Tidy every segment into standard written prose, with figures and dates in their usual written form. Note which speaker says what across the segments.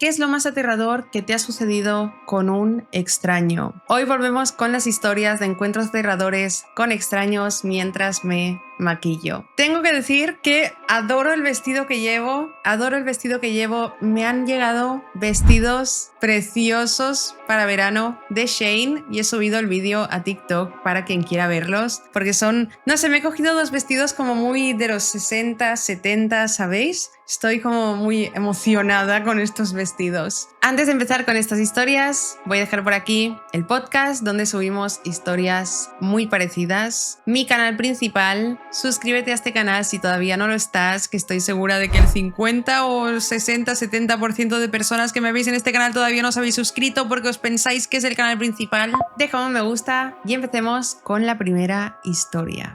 Speaker 1: ¿qué es lo más aterrador que te ha sucedido con un extraño? Hoy volvemos con las historias de encuentros aterradores con extraños mientras me maquillo. Tengo que decir que adoro el vestido que llevo, me han llegado vestidos preciosos para verano de Shein y he subido el vídeo a TikTok para quien quiera verlos, porque son, no sé, me he cogido dos vestidos como muy de los 60, 70, ¿sabéis? Estoy como muy emocionada con estos vestidos. Antes de empezar con estas historias, voy a dejar por aquí el podcast donde subimos historias muy parecidas, mi canal principal. Suscríbete a este canal si todavía no lo estás, que estoy segura de que el 50 o 60, 70% de personas que me veis en este canal todavía no os habéis suscrito porque os pensáis que es el canal principal. Deja un me gusta y empecemos con la primera historia.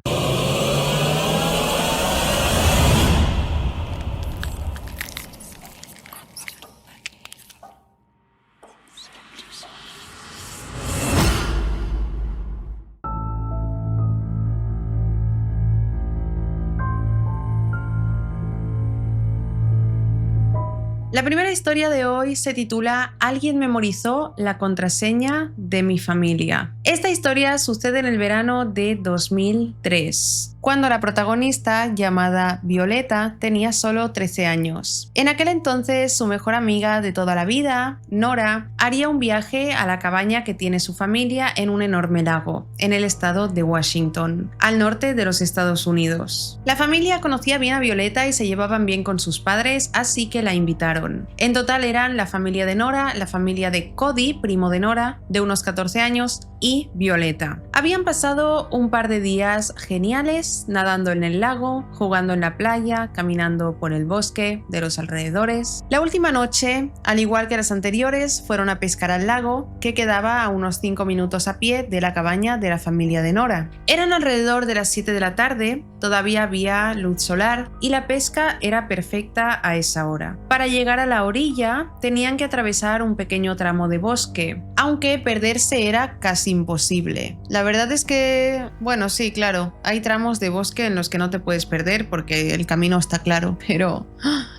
Speaker 1: La primera historia de hoy se titula Alguien memorizó la contraseña de mi familia. Esta historia sucede en el verano de 2003, cuando la protagonista, llamada Violeta, tenía solo 13 años. En aquel entonces, su mejor amiga de toda la vida, Nora, haría un viaje a la cabaña que tiene su familia en un enorme lago, en el estado de Washington, al norte de los Estados Unidos. La familia conocía bien a Violeta y se llevaban bien con sus padres, así que la invitaron. En total eran la familia de Nora, la familia de Cody, primo de Nora, de unos 14 años, y Violeta. Habían pasado un par de días geniales, nadando en el lago, jugando en la playa, caminando por el bosque de los alrededores. La última noche, al igual que las anteriores, fueron a pescar al lago, que quedaba a unos 5 minutos a pie de la cabaña de la familia de Nora. Eran alrededor de las 7 de la tarde, todavía había luz solar y la pesca era perfecta a esa hora. Para llegar a la orilla, tenían que atravesar un pequeño tramo de bosque, aunque perderse era casi imposible. La verdad es que, bueno, sí, claro, hay tramos de bosque en los que no te puedes perder porque el camino está claro, pero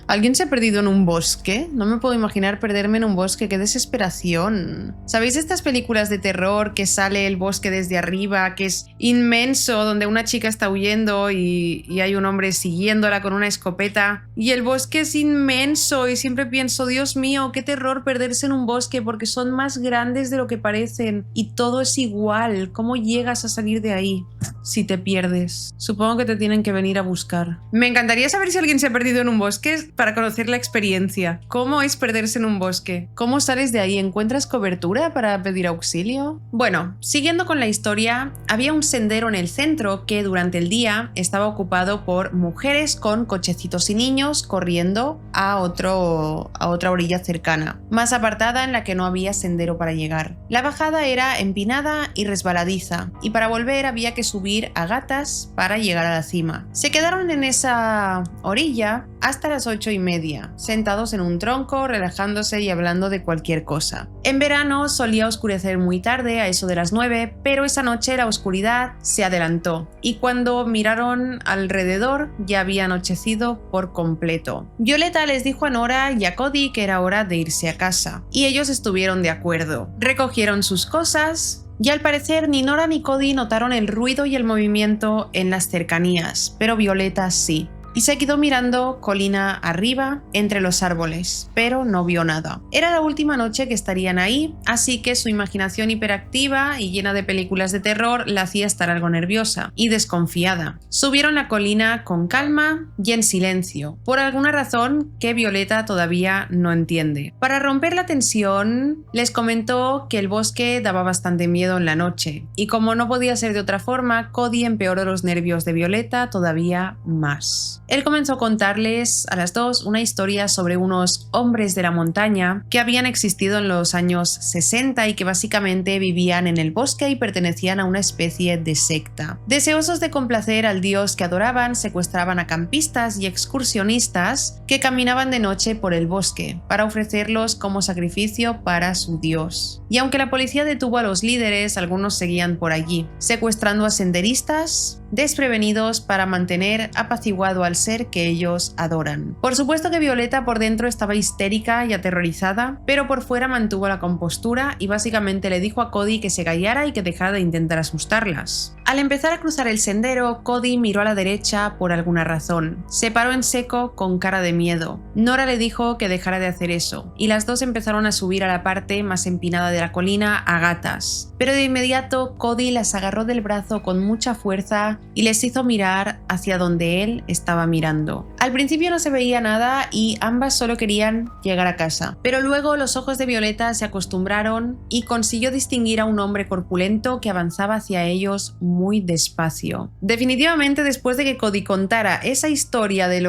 Speaker 1: ¿alguien se ha perdido en un bosque? No me puedo imaginar perderme en un bosque, qué desesperación. ¿Sabéis estas películas de terror que sale el bosque desde arriba, que es inmenso, donde una chica está huyendo y hay un hombre siguiéndola con una escopeta y el bosque es inmenso y siempre pienso, Dios mío, qué terror perderse en un bosque porque son más grandes de lo que parecen y todo es igual? ¿Cómo llegas a salir de ahí si te pierdes? Supongo que te tienen que venir a buscar. Me encantaría saber si alguien se ha perdido en un bosque para conocer la experiencia. ¿Cómo es perderse en un bosque? ¿Cómo sales de ahí? ¿Encuentras cobertura para pedir auxilio? Bueno, siguiendo con la historia, había un sendero en el centro que durante el día estaba ocupado por mujeres con cochecitos y niños corriendo a otra orilla cercana, más apartada en la que no había sendero para llegar. La bajada era empinada y resbaladiza, y para volver había que subir a gatas para llegar a la cima. Se quedaron en esa orilla hasta las 8:30, sentados en un tronco, relajándose y hablando de cualquier cosa. En verano solía oscurecer muy tarde, a eso de las 9, pero esa noche la oscuridad se adelantó, y cuando miraron alrededor ya había anochecido por completo. Violeta les dijo a Nora y a Cody que era hora de irse a casa, y ellos estuvieron de acuerdo. Recogieron sus cosas, y al parecer ni Nora ni Cody notaron el ruido y el movimiento en las cercanías, pero Violeta sí. Y se quedó mirando colina arriba entre los árboles, pero no vio nada. Era la última noche que estarían ahí, así que su imaginación hiperactiva y llena de películas de terror la hacía estar algo nerviosa y desconfiada. Subieron la colina con calma y en silencio, por alguna razón que Violeta todavía no entiende. Para romper la tensión, les comentó que el bosque daba bastante miedo en la noche, y como no podía ser de otra forma, Cody empeoró los nervios de Violeta todavía más. Él comenzó a contarles a las dos una historia sobre unos hombres de la montaña que habían existido en los años 60 y que básicamente vivían en el bosque y pertenecían a una especie de secta. Deseosos de complacer al dios que adoraban, secuestraban a campistas y excursionistas que caminaban de noche por el bosque para ofrecerlos como sacrificio para su dios. Y aunque la policía detuvo a los líderes, algunos seguían por allí, secuestrando a senderistas desprevenidos para mantener apaciguado al ser que ellos adoran. Por supuesto que Violeta por dentro estaba histérica y aterrorizada, pero por fuera mantuvo la compostura y básicamente le dijo a Cody que se callara y que dejara de intentar asustarlas. Al empezar a cruzar el sendero, Cody miró a la derecha por alguna razón. Se paró en seco con cara de miedo. Nora le dijo que dejara de hacer eso, y las dos empezaron a subir a la parte más empinada de la colina a gatas. Pero de inmediato Cody las agarró del brazo con mucha fuerza y les hizo mirar hacia donde él estaba mirando. Al principio no se veía nada y ambas solo querían llegar a casa. Pero luego los ojos de Violeta se acostumbraron y consiguió distinguir a un hombre corpulento que avanzaba hacia ellos muy despacio. Definitivamente, después de que Cody contara esa historia de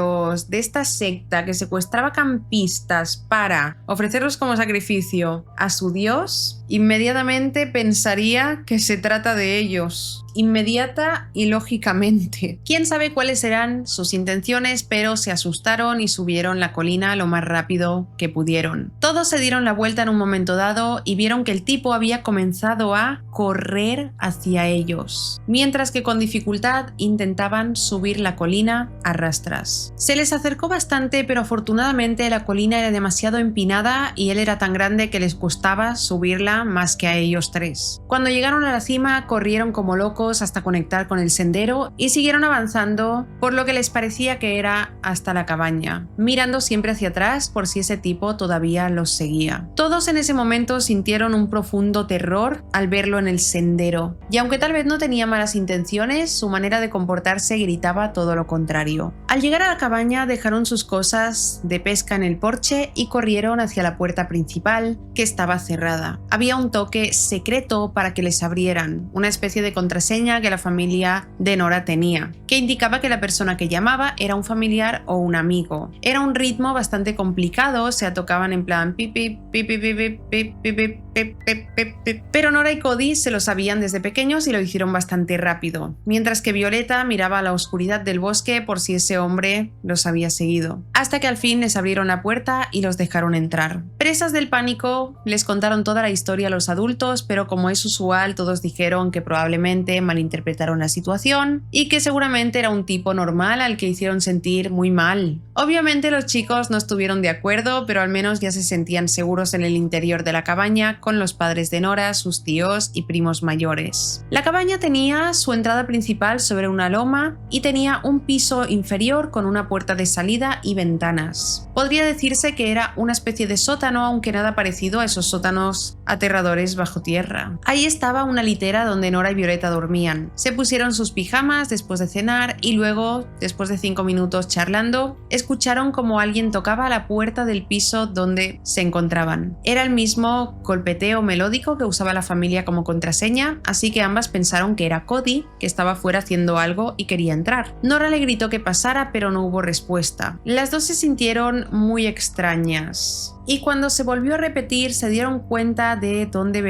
Speaker 1: esta secta que secuestraba campistas para ofrecerlos como sacrificio a su dios, inmediatamente pensaría que se trata de ellos. Inmediata y lógicamente. Quién sabe cuáles eran sus intenciones, pero se asustaron y subieron la colina lo más rápido que pudieron. Todos se dieron la vuelta en un momento dado y vieron que el tipo había comenzado a correr hacia ellos, mientras que con dificultad intentaban subir la colina a rastras. Se les acercó bastante, pero afortunadamente la colina era demasiado empinada y él era tan grande que les costaba subirla más que a ellos tres. Cuando llegaron a la cima, corrieron como locos hasta conectar con el sendero y siguieron avanzando por lo que les parecía que era hasta la cabaña, mirando siempre hacia atrás por si ese tipo todavía los seguía. Todos en ese momento sintieron un profundo terror al verlo en el sendero, y aunque tal vez no tenía malas intenciones, su manera de comportarse gritaba todo lo contrario. Al llegar a la cabaña dejaron sus cosas de pesca en el porche y corrieron hacia la puerta principal, que estaba cerrada. Había un toque secreto para que les abrieran, una especie de contraseña que la familia de Nora tenía, que indicaba que la persona que llamaba era un familiar o un amigo. Era un ritmo bastante complicado, se tocaban en plan pip pip pip pip pip pip pip pip pip pip pip pip, pero Nora y Cody se lo sabían desde pequeños y lo hicieron bastante rápido, mientras que Violeta miraba a la oscuridad del bosque por si ese hombre los había seguido, hasta que al fin les abrieron la puerta y los dejaron entrar. Presas del pánico, les contaron toda la historia a los adultos, pero como es usual, todos dijeron que probablemente malinterpretaron la situación y que seguramente era un tipo normal al que hicieron sentir muy mal. Obviamente los chicos no estuvieron de acuerdo, pero al menos ya se sentían seguros en el interior de la cabaña con los padres de Nora, sus tíos y primos mayores. La cabaña tenía su entrada principal sobre una loma y tenía un piso inferior con una puerta de salida y ventanas. Podría decirse que era una especie de sótano, aunque nada parecido a esos sótanos aterradores bajo tierra. Ahí estaba una litera donde Nora y Violeta dormían. Se pusieron sus pijamas después de cenar y luego, después de 5 minutos charlando, escucharon como alguien tocaba a la puerta del piso donde se encontraban. Era el mismo golpeteo melódico que usaba la familia como contraseña, así que ambas pensaron que era Cody, que estaba fuera haciendo algo y quería entrar. Nora le gritó que pasara, pero no hubo respuesta. Las dos se sintieron muy extrañas. Y cuando se volvió a repetir se dieron cuenta de dónde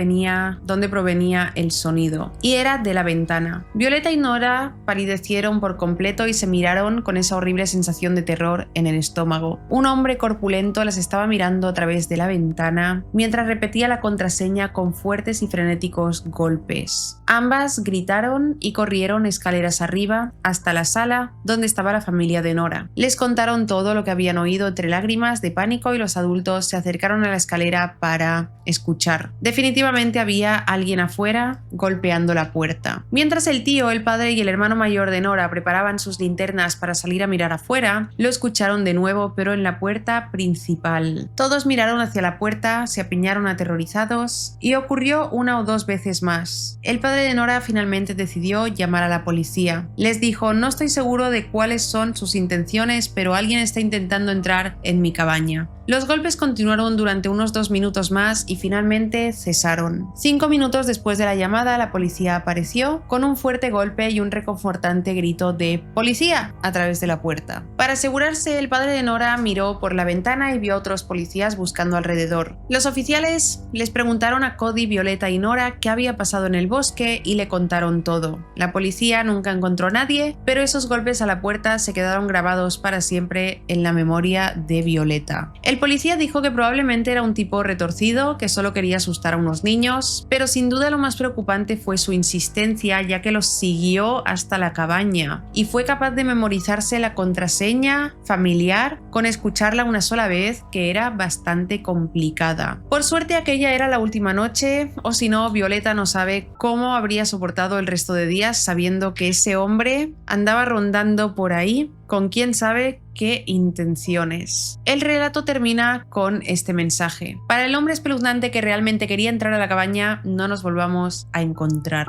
Speaker 1: provenía el sonido, y era de la ventana. Violeta y Nora palidecieron por completo y se miraron con esa horrible sensación de terror en el estómago. Un hombre corpulento las estaba mirando a través de la ventana mientras repetía la contraseña con fuertes y frenéticos golpes. Ambas gritaron y corrieron escaleras arriba hasta la sala donde estaba la familia de Nora. Les contaron todo lo que habían oído entre lágrimas de pánico y los adultos se acercaron a la escalera para escuchar. Definitivamente había alguien afuera golpeando la puerta. Mientras el tío, el padre y el hermano mayor de Nora preparaban sus linternas para salir a mirar afuera, lo escucharon de nuevo, pero en la puerta principal. Todos miraron hacia la puerta, se apiñaron aterrorizados y ocurrió 1 o 2 veces más. El padre de Nora finalmente decidió llamar a la policía. Les dijo: no estoy seguro de cuáles son sus intenciones, pero alguien está intentando entrar en mi cabaña. Los golpes continuaron durante unos 2 minutos más y finalmente cesaron. 5 minutos después de la llamada, la policía apareció con un fuerte golpe y un reconfortante grito de ¡policía! A través de la puerta. Para asegurarse, el padre de Nora miró por la ventana y vio a otros policías buscando alrededor. Los oficiales les preguntaron a Cody, Violeta y Nora qué había pasado en el bosque y le contaron todo. La policía nunca encontró a nadie, pero esos golpes a la puerta se quedaron grabados para siempre en la memoria de Violeta. El policía dijo dijo que probablemente era un tipo retorcido que solo quería asustar a unos niños, pero sin duda lo más preocupante fue su insistencia, ya que los siguió hasta la cabaña y fue capaz de memorizarse la contraseña familiar con escucharla una sola vez, que era bastante complicada. Por suerte aquella era la última noche, o si no, Violeta no sabe cómo habría soportado el resto de días sabiendo que ese hombre andaba rondando por ahí con quién sabe qué intenciones. El relato termina con este mensaje: para el hombre espeluznante que realmente quería entrar a la cabaña, no nos volvamos a encontrar.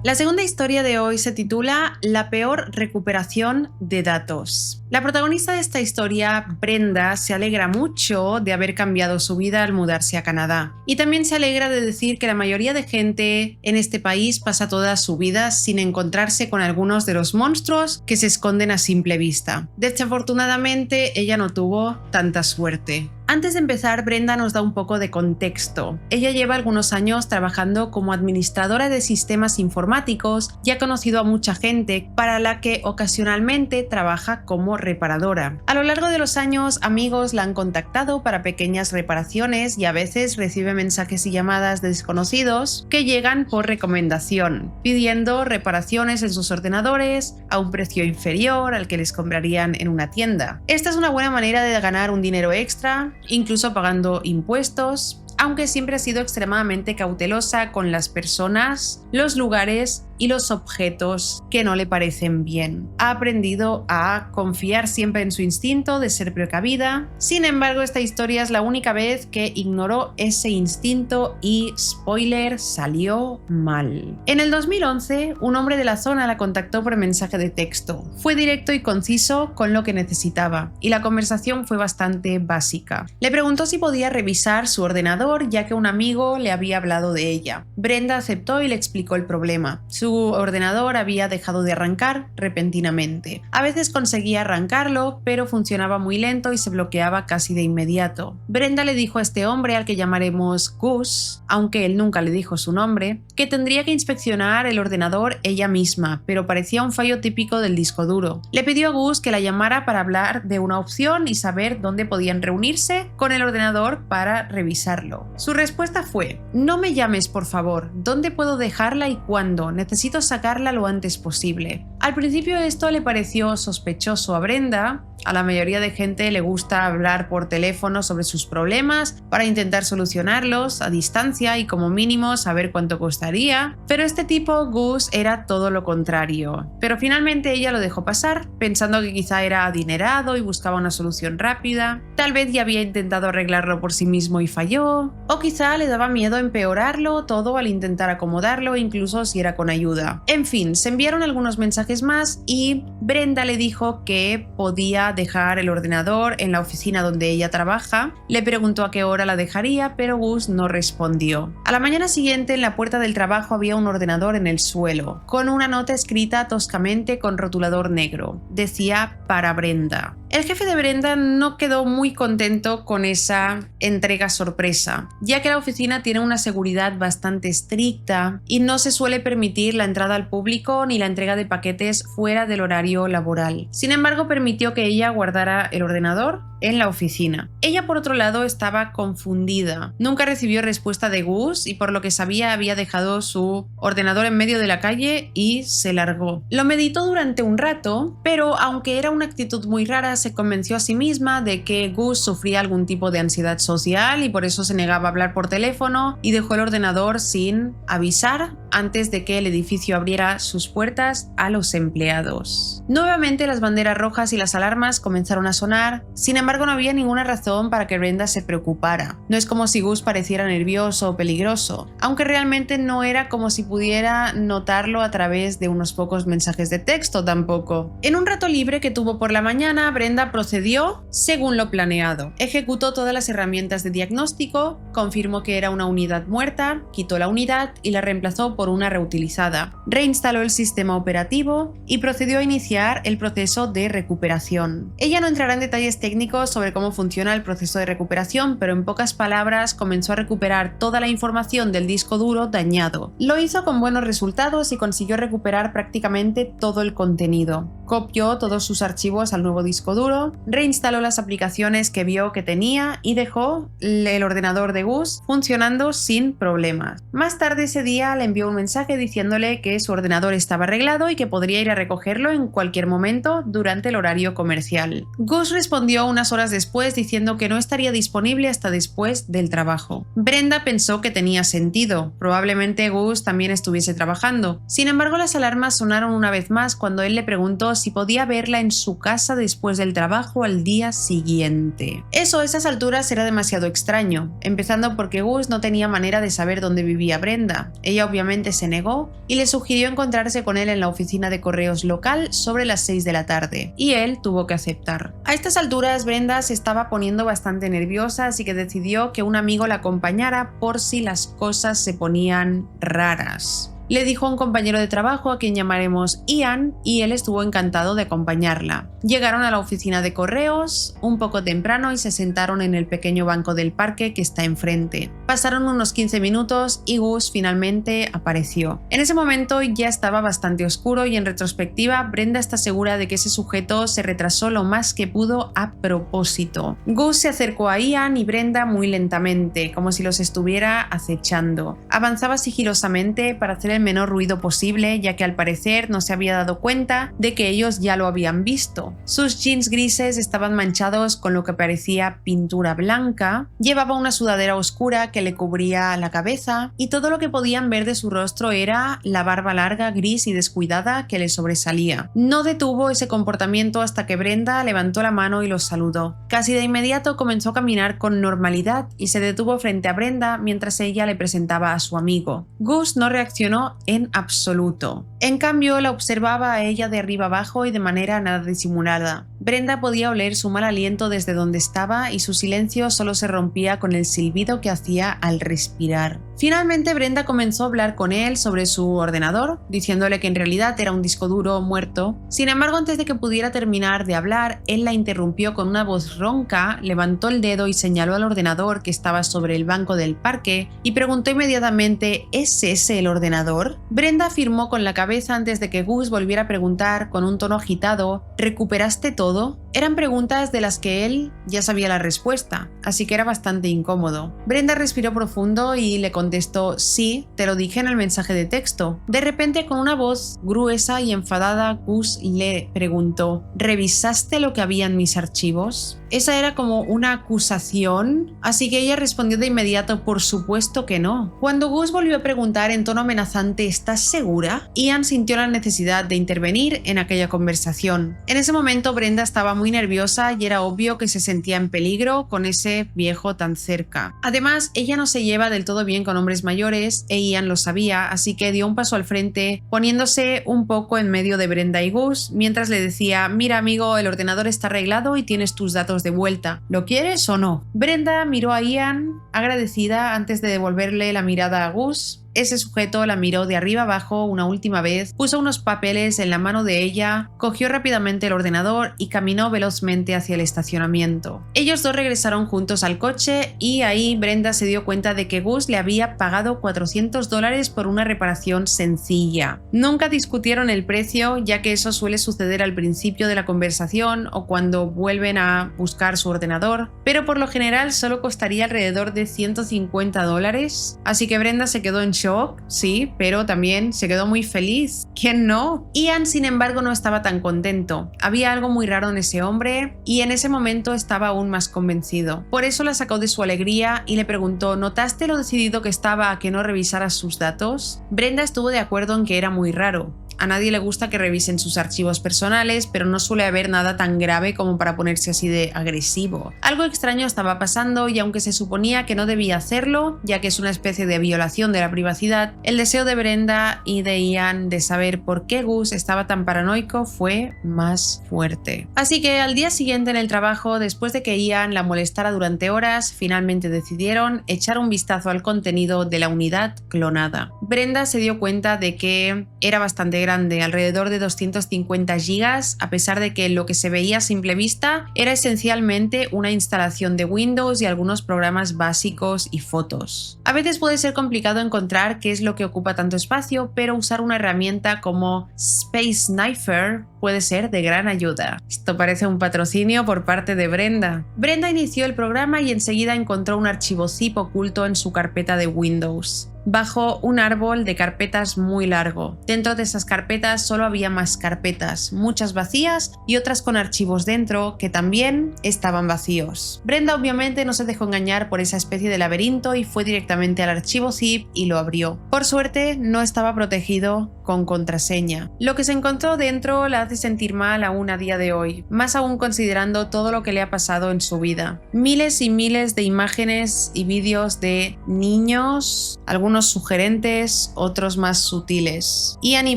Speaker 1: La segunda historia de hoy se titula La peor recuperación de datos. La protagonista de esta historia, Brenda, se alegra mucho de haber cambiado su vida al mudarse a Canadá. Y también se alegra de decir que la mayoría de gente en este país pasa toda su vida sin encontrarse con algunos de los monstruos que se esconden a simple vista. Desafortunadamente, ella no tuvo tanta suerte. Antes de empezar, Brenda nos da un poco de contexto. Ella lleva algunos años trabajando como administradora de sistemas informáticos y ha conocido a mucha gente para la que ocasionalmente trabaja como reparadora. A lo largo de los años, amigos la han contactado para pequeñas reparaciones y a veces recibe mensajes y llamadas de desconocidos que llegan por recomendación, pidiendo reparaciones en sus ordenadores a un precio inferior al que les comprarían en una tienda. Esta es una buena manera de ganar un dinero extra, incluso pagando impuestos, aunque siempre ha sido extremadamente cautelosa con las personas, los lugares y los objetos que no le parecen bien. Ha aprendido a confiar siempre en su instinto de ser precavida. Sin embargo, esta historia es la única vez que ignoró ese instinto y, spoiler, salió mal. En el 2011, un hombre de la zona la contactó por mensaje de texto. Fue directo y conciso con lo que necesitaba, y la conversación fue bastante básica. Le preguntó si podía revisar su ordenador, ya que un amigo le había hablado de ella. Brenda aceptó y le explicó el problema. Su ordenador había dejado de arrancar repentinamente. A veces conseguía arrancarlo, pero funcionaba muy lento y se bloqueaba casi de inmediato. Brenda le dijo a este hombre, al que llamaremos Gus, aunque él nunca le dijo su nombre, que tendría que inspeccionar el ordenador ella misma, pero parecía un fallo típico del disco duro. Le pidió a Gus que la llamara para hablar de una opción y saber dónde podían reunirse con el ordenador para revisarlo. Su respuesta fue: no me llames, por favor, ¿dónde puedo dejarla y cuándo? Necesito sacarla lo antes posible. Al principio esto le pareció sospechoso a Brenda. A la mayoría de gente le gusta hablar por teléfono sobre sus problemas para intentar solucionarlos a distancia y como mínimo saber cuánto costaría, pero este tipo, Gus, era todo lo contrario. Pero finalmente ella lo dejó pasar, pensando que quizá era adinerado y buscaba una solución rápida. Tal vez ya había intentado arreglarlo por sí mismo y falló, o quizá le daba miedo empeorarlo todo al intentar acomodarlo, incluso si era con ayuda. En fin, se enviaron algunos mensajes más y Brenda le dijo que podía dejar el ordenador en la oficina donde ella trabaja. Le preguntó a qué hora la dejaría, pero Gus no respondió. A la mañana siguiente, en la puerta del trabajo había un ordenador en el suelo, con una nota escrita toscamente con rotulador negro. Decía: para Brenda. El jefe de Brenda no quedó muy contento con esa entrega sorpresa, ya que la oficina tiene una seguridad bastante estricta y no se suele permitir la entrada al público ni la entrega de paquetes fuera del horario laboral. Sin embargo, permitió que ella guardara el ordenador en la oficina. Ella, por otro lado, estaba confundida. Nunca recibió respuesta de Gus y por lo que sabía había dejado su ordenador en medio de la calle y se largó. Lo meditó durante un rato, pero aunque era una actitud muy rara, se convenció a sí misma de que Gus sufría algún tipo de ansiedad social y por eso se negaba a hablar por teléfono y dejó el ordenador sin avisar antes de que el edificio abriera sus puertas a los empleados. Nuevamente las banderas rojas y las alarmas comenzaron a sonar. Sin embargo, no había ninguna razón para que Brenda se preocupara. No es como si Gus pareciera nervioso o peligroso, aunque realmente no era como si pudiera notarlo a través de unos pocos mensajes de texto tampoco. En un rato libre que tuvo por la mañana, Brenda Brenda procedió según lo planeado. Ejecutó todas las herramientas de diagnóstico, confirmó que era una unidad muerta, quitó la unidad y la reemplazó por una reutilizada. Reinstaló el sistema operativo y procedió a iniciar el proceso de recuperación. Ella no entrará en detalles técnicos sobre cómo funciona el proceso de recuperación, pero en pocas palabras comenzó a recuperar toda la información del disco duro dañado. Lo hizo con buenos resultados y consiguió recuperar prácticamente todo el contenido. Copió todos sus archivos al nuevo disco duro, reinstaló las aplicaciones que vio que tenía y dejó el ordenador de Gus funcionando sin problemas. Más tarde ese día le envió un mensaje diciéndole que su ordenador estaba arreglado y que podría ir a recogerlo en cualquier momento durante el horario comercial. Gus respondió unas horas después diciendo que no estaría disponible hasta después del trabajo. Brenda pensó que tenía sentido, probablemente Gus también estuviese trabajando. Sin embargo, las alarmas sonaron una vez más cuando él le preguntó si podía verla en su casa después del trabajo al día siguiente. Eso a esas alturas era demasiado extraño, empezando porque Gus no tenía manera de saber dónde vivía Brenda. Ella obviamente se negó y le sugirió encontrarse con él en la oficina de correos local sobre las 6 de la tarde, y él tuvo que aceptar. A estas alturas Brenda se estaba poniendo bastante nerviosa, así que decidió que un amigo la acompañara por si las cosas se ponían raras. Le dijo a un compañero de trabajo a quien llamaremos Ian y él estuvo encantado de acompañarla. Llegaron a la oficina de correos un poco temprano y se sentaron en el pequeño banco del parque que está enfrente. Pasaron unos 15 minutos y Gus finalmente apareció. En ese momento ya estaba bastante oscuro y en retrospectiva Brenda está segura de que ese sujeto se retrasó lo más que pudo a propósito. Gus se acercó a Ian y Brenda muy lentamente, como si los estuviera acechando. Avanzaba sigilosamente para hacer el menor ruido posible, ya que al parecer no se había dado cuenta de que ellos ya lo habían visto. Sus jeans grises estaban manchados con lo que parecía pintura blanca, llevaba una sudadera oscura que le cubría la cabeza y todo lo que podían ver de su rostro era la barba larga, gris y descuidada que le sobresalía. No detuvo ese comportamiento hasta que Brenda levantó la mano y los saludó. Casi de inmediato comenzó a caminar con normalidad y se detuvo frente a Brenda mientras ella le presentaba a su amigo. Gus no reaccionó en absoluto. En cambio, la observaba a ella de arriba abajo y de manera nada disimulada. Brenda podía oler su mal aliento desde donde estaba y su silencio solo se rompía con el silbido que hacía al respirar. Finalmente, Brenda comenzó a hablar con él sobre su ordenador, diciéndole que en realidad era un disco duro muerto. Sin embargo, antes de que pudiera terminar de hablar, él la interrumpió con una voz ronca, levantó el dedo y señaló al ordenador que estaba sobre el banco del parque y preguntó inmediatamente: ¿es ese el ordenador? Brenda afirmó con la cabeza antes de que Gus volviera a preguntar con un tono agitado: ¿recuperaste todo? Eran preguntas de las que él ya sabía la respuesta, así que era bastante incómodo. Brenda respiró profundo y le contestó: sí, te lo dije en el mensaje de texto. De repente, con una voz gruesa y enfadada, Gus le preguntó: ¿revisaste lo que había en mis archivos? Esa era como una acusación, así que ella respondió de inmediato: por supuesto que no. Cuando Gus volvió a preguntar en tono amenazante: ¿estás segura?, Ian sintió la necesidad de intervenir en aquella conversación. En ese momento Brenda estaba muy nerviosa y era obvio que se sentía en peligro con ese viejo tan cerca. Además, ella no se lleva del todo bien con hombres mayores e Ian lo sabía, así que dio un paso al frente, poniéndose un poco en medio de Brenda y Gus, mientras le decía: mira amigo, el ordenador está arreglado y tienes tus datos de vuelta. ¿Lo quieres o no? Brenda miró a Ian agradecida antes de devolverle la mirada a Gus. Ese sujeto la miró de arriba abajo una última vez, puso unos papeles en la mano de ella, cogió rápidamente el ordenador y caminó velozmente hacia el estacionamiento. Ellos dos regresaron juntos al coche y ahí Brenda se dio cuenta de que Gus le había pagado $400 por una reparación sencilla. Nunca discutieron el precio, ya que eso suele suceder al principio de la conversación o cuando vuelven a buscar su ordenador, pero por lo general solo costaría alrededor de $150, así que Brenda se quedó en shock, sí, pero también se quedó muy feliz. ¿Quién no? Ian, sin embargo, no estaba tan contento. Había algo muy raro en ese hombre y en ese momento estaba aún más convencido. Por eso la sacó de su alegría y le preguntó: ¿notaste lo decidido que estaba a que no revisara sus datos? Brenda estuvo de acuerdo en que era muy raro. A nadie le gusta que revisen sus archivos personales, pero no suele haber nada tan grave como para ponerse así de agresivo. Algo extraño estaba pasando y aunque se suponía que no debía hacerlo, ya que es una especie de violación de la privacidad, el deseo de Brenda y de Ian de saber por qué Gus estaba tan paranoico fue más fuerte. Así que al día siguiente en el trabajo, después de que Ian la molestara durante horas, finalmente decidieron echar un vistazo al contenido de la unidad clonada. Brenda se dio cuenta de que era bastante grande, alrededor de 250 gigas, a pesar de que lo que se veía a simple vista era esencialmente una instalación de Windows y algunos programas básicos y fotos. A veces puede ser complicado encontrar qué es lo que ocupa tanto espacio, pero usar una herramienta como Space Sniper puede ser de gran ayuda. Esto parece un patrocinio por parte de Brenda. Brenda inició el programa y enseguida encontró un archivo zip oculto en su carpeta de Windows, bajo un árbol de carpetas muy largo. Dentro de esas carpetas solo había más carpetas, muchas vacías y otras con archivos dentro que también estaban vacíos. Brenda obviamente no se dejó engañar por esa especie de laberinto y fue directamente al archivo zip y lo abrió. Por suerte no estaba protegido con contraseña. Lo que se encontró dentro la hace sentir mal aún a día de hoy, más aún considerando todo lo que le ha pasado en su vida. Miles y miles de imágenes y vídeos de niños, algunos sugerentes, otros más sutiles. Ian y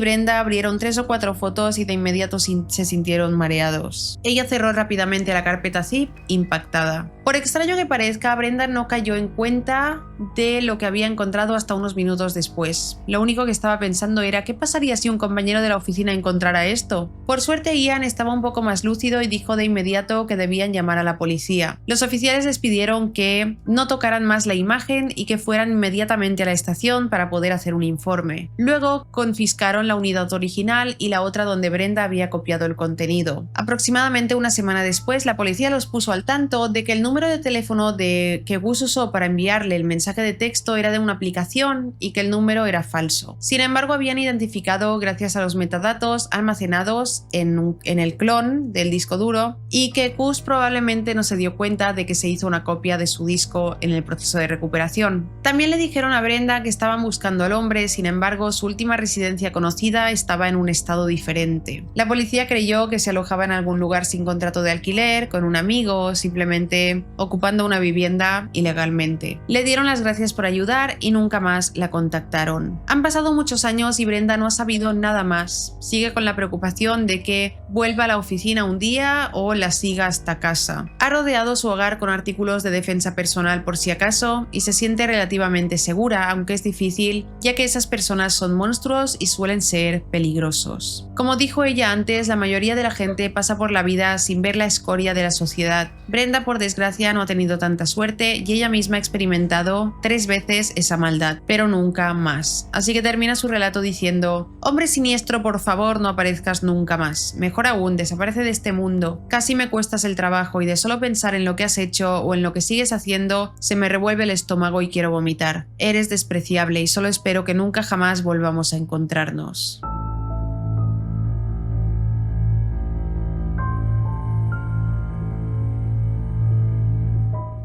Speaker 1: Brenda abrieron 3 o 4 fotos y de inmediato se sintieron mareados. Ella cerró rápidamente la carpeta zip, impactada. Por extraño que parezca, Brenda no cayó en cuenta de lo que había encontrado hasta unos minutos después. Lo único que estaba pensando era ¿qué pasaría si un compañero de la oficina encontrara esto? Por suerte Ian estaba un poco más lúcido y dijo de inmediato que debían llamar a la policía. Los oficiales les pidieron que no tocaran más la imagen y que fueran inmediatamente a la estación para poder hacer un informe. Luego confiscaron la unidad original y la otra donde Brenda había copiado el contenido. Aproximadamente una semana después, la policía los puso al tanto de que el número de teléfono que Gus usó para enviarle el mensaje de texto era de una aplicación y que el número era falso. Sin embargo, habían identificado gracias a los metadatos almacenados en el clon del disco duro y que Gus probablemente no se dio cuenta de que se hizo una copia de su disco en el proceso de recuperación. También le dijeron a Brenda que estaban buscando al hombre, sin embargo, su última residencia conocida estaba en un estado diferente. La policía creyó que se alojaba en algún lugar sin contrato de alquiler, con un amigo o simplemente ocupando una vivienda ilegalmente. Le dieron las gracias por ayudar y nunca más la contactaron. Han pasado muchos años y Brenda no ha sabido nada más. Sigue con la preocupación de que vuelva a la oficina un día o la siga hasta casa. Ha rodeado su hogar con artículos de defensa personal por si acaso y se siente relativamente segura, aunque es difícil, ya que esas personas son monstruos y suelen ser peligrosos. Como dijo ella antes, la mayoría de la gente pasa por la vida sin ver la escoria de la sociedad. Brenda, por desgracia, no ha tenido tanta suerte y ella misma ha experimentado 3 veces esa maldad, pero nunca más. Así que termina su relato diciendo: «Hombre siniestro, por favor, no aparezcas nunca más. Mejor aún, desaparece de este mundo. Casi me cuestas el trabajo y de solo pensar en lo que has hecho o en lo que sigues haciendo, se me revuelve el estómago y quiero vomitar. Eres despreciable y solo espero que nunca jamás volvamos a encontrarnos».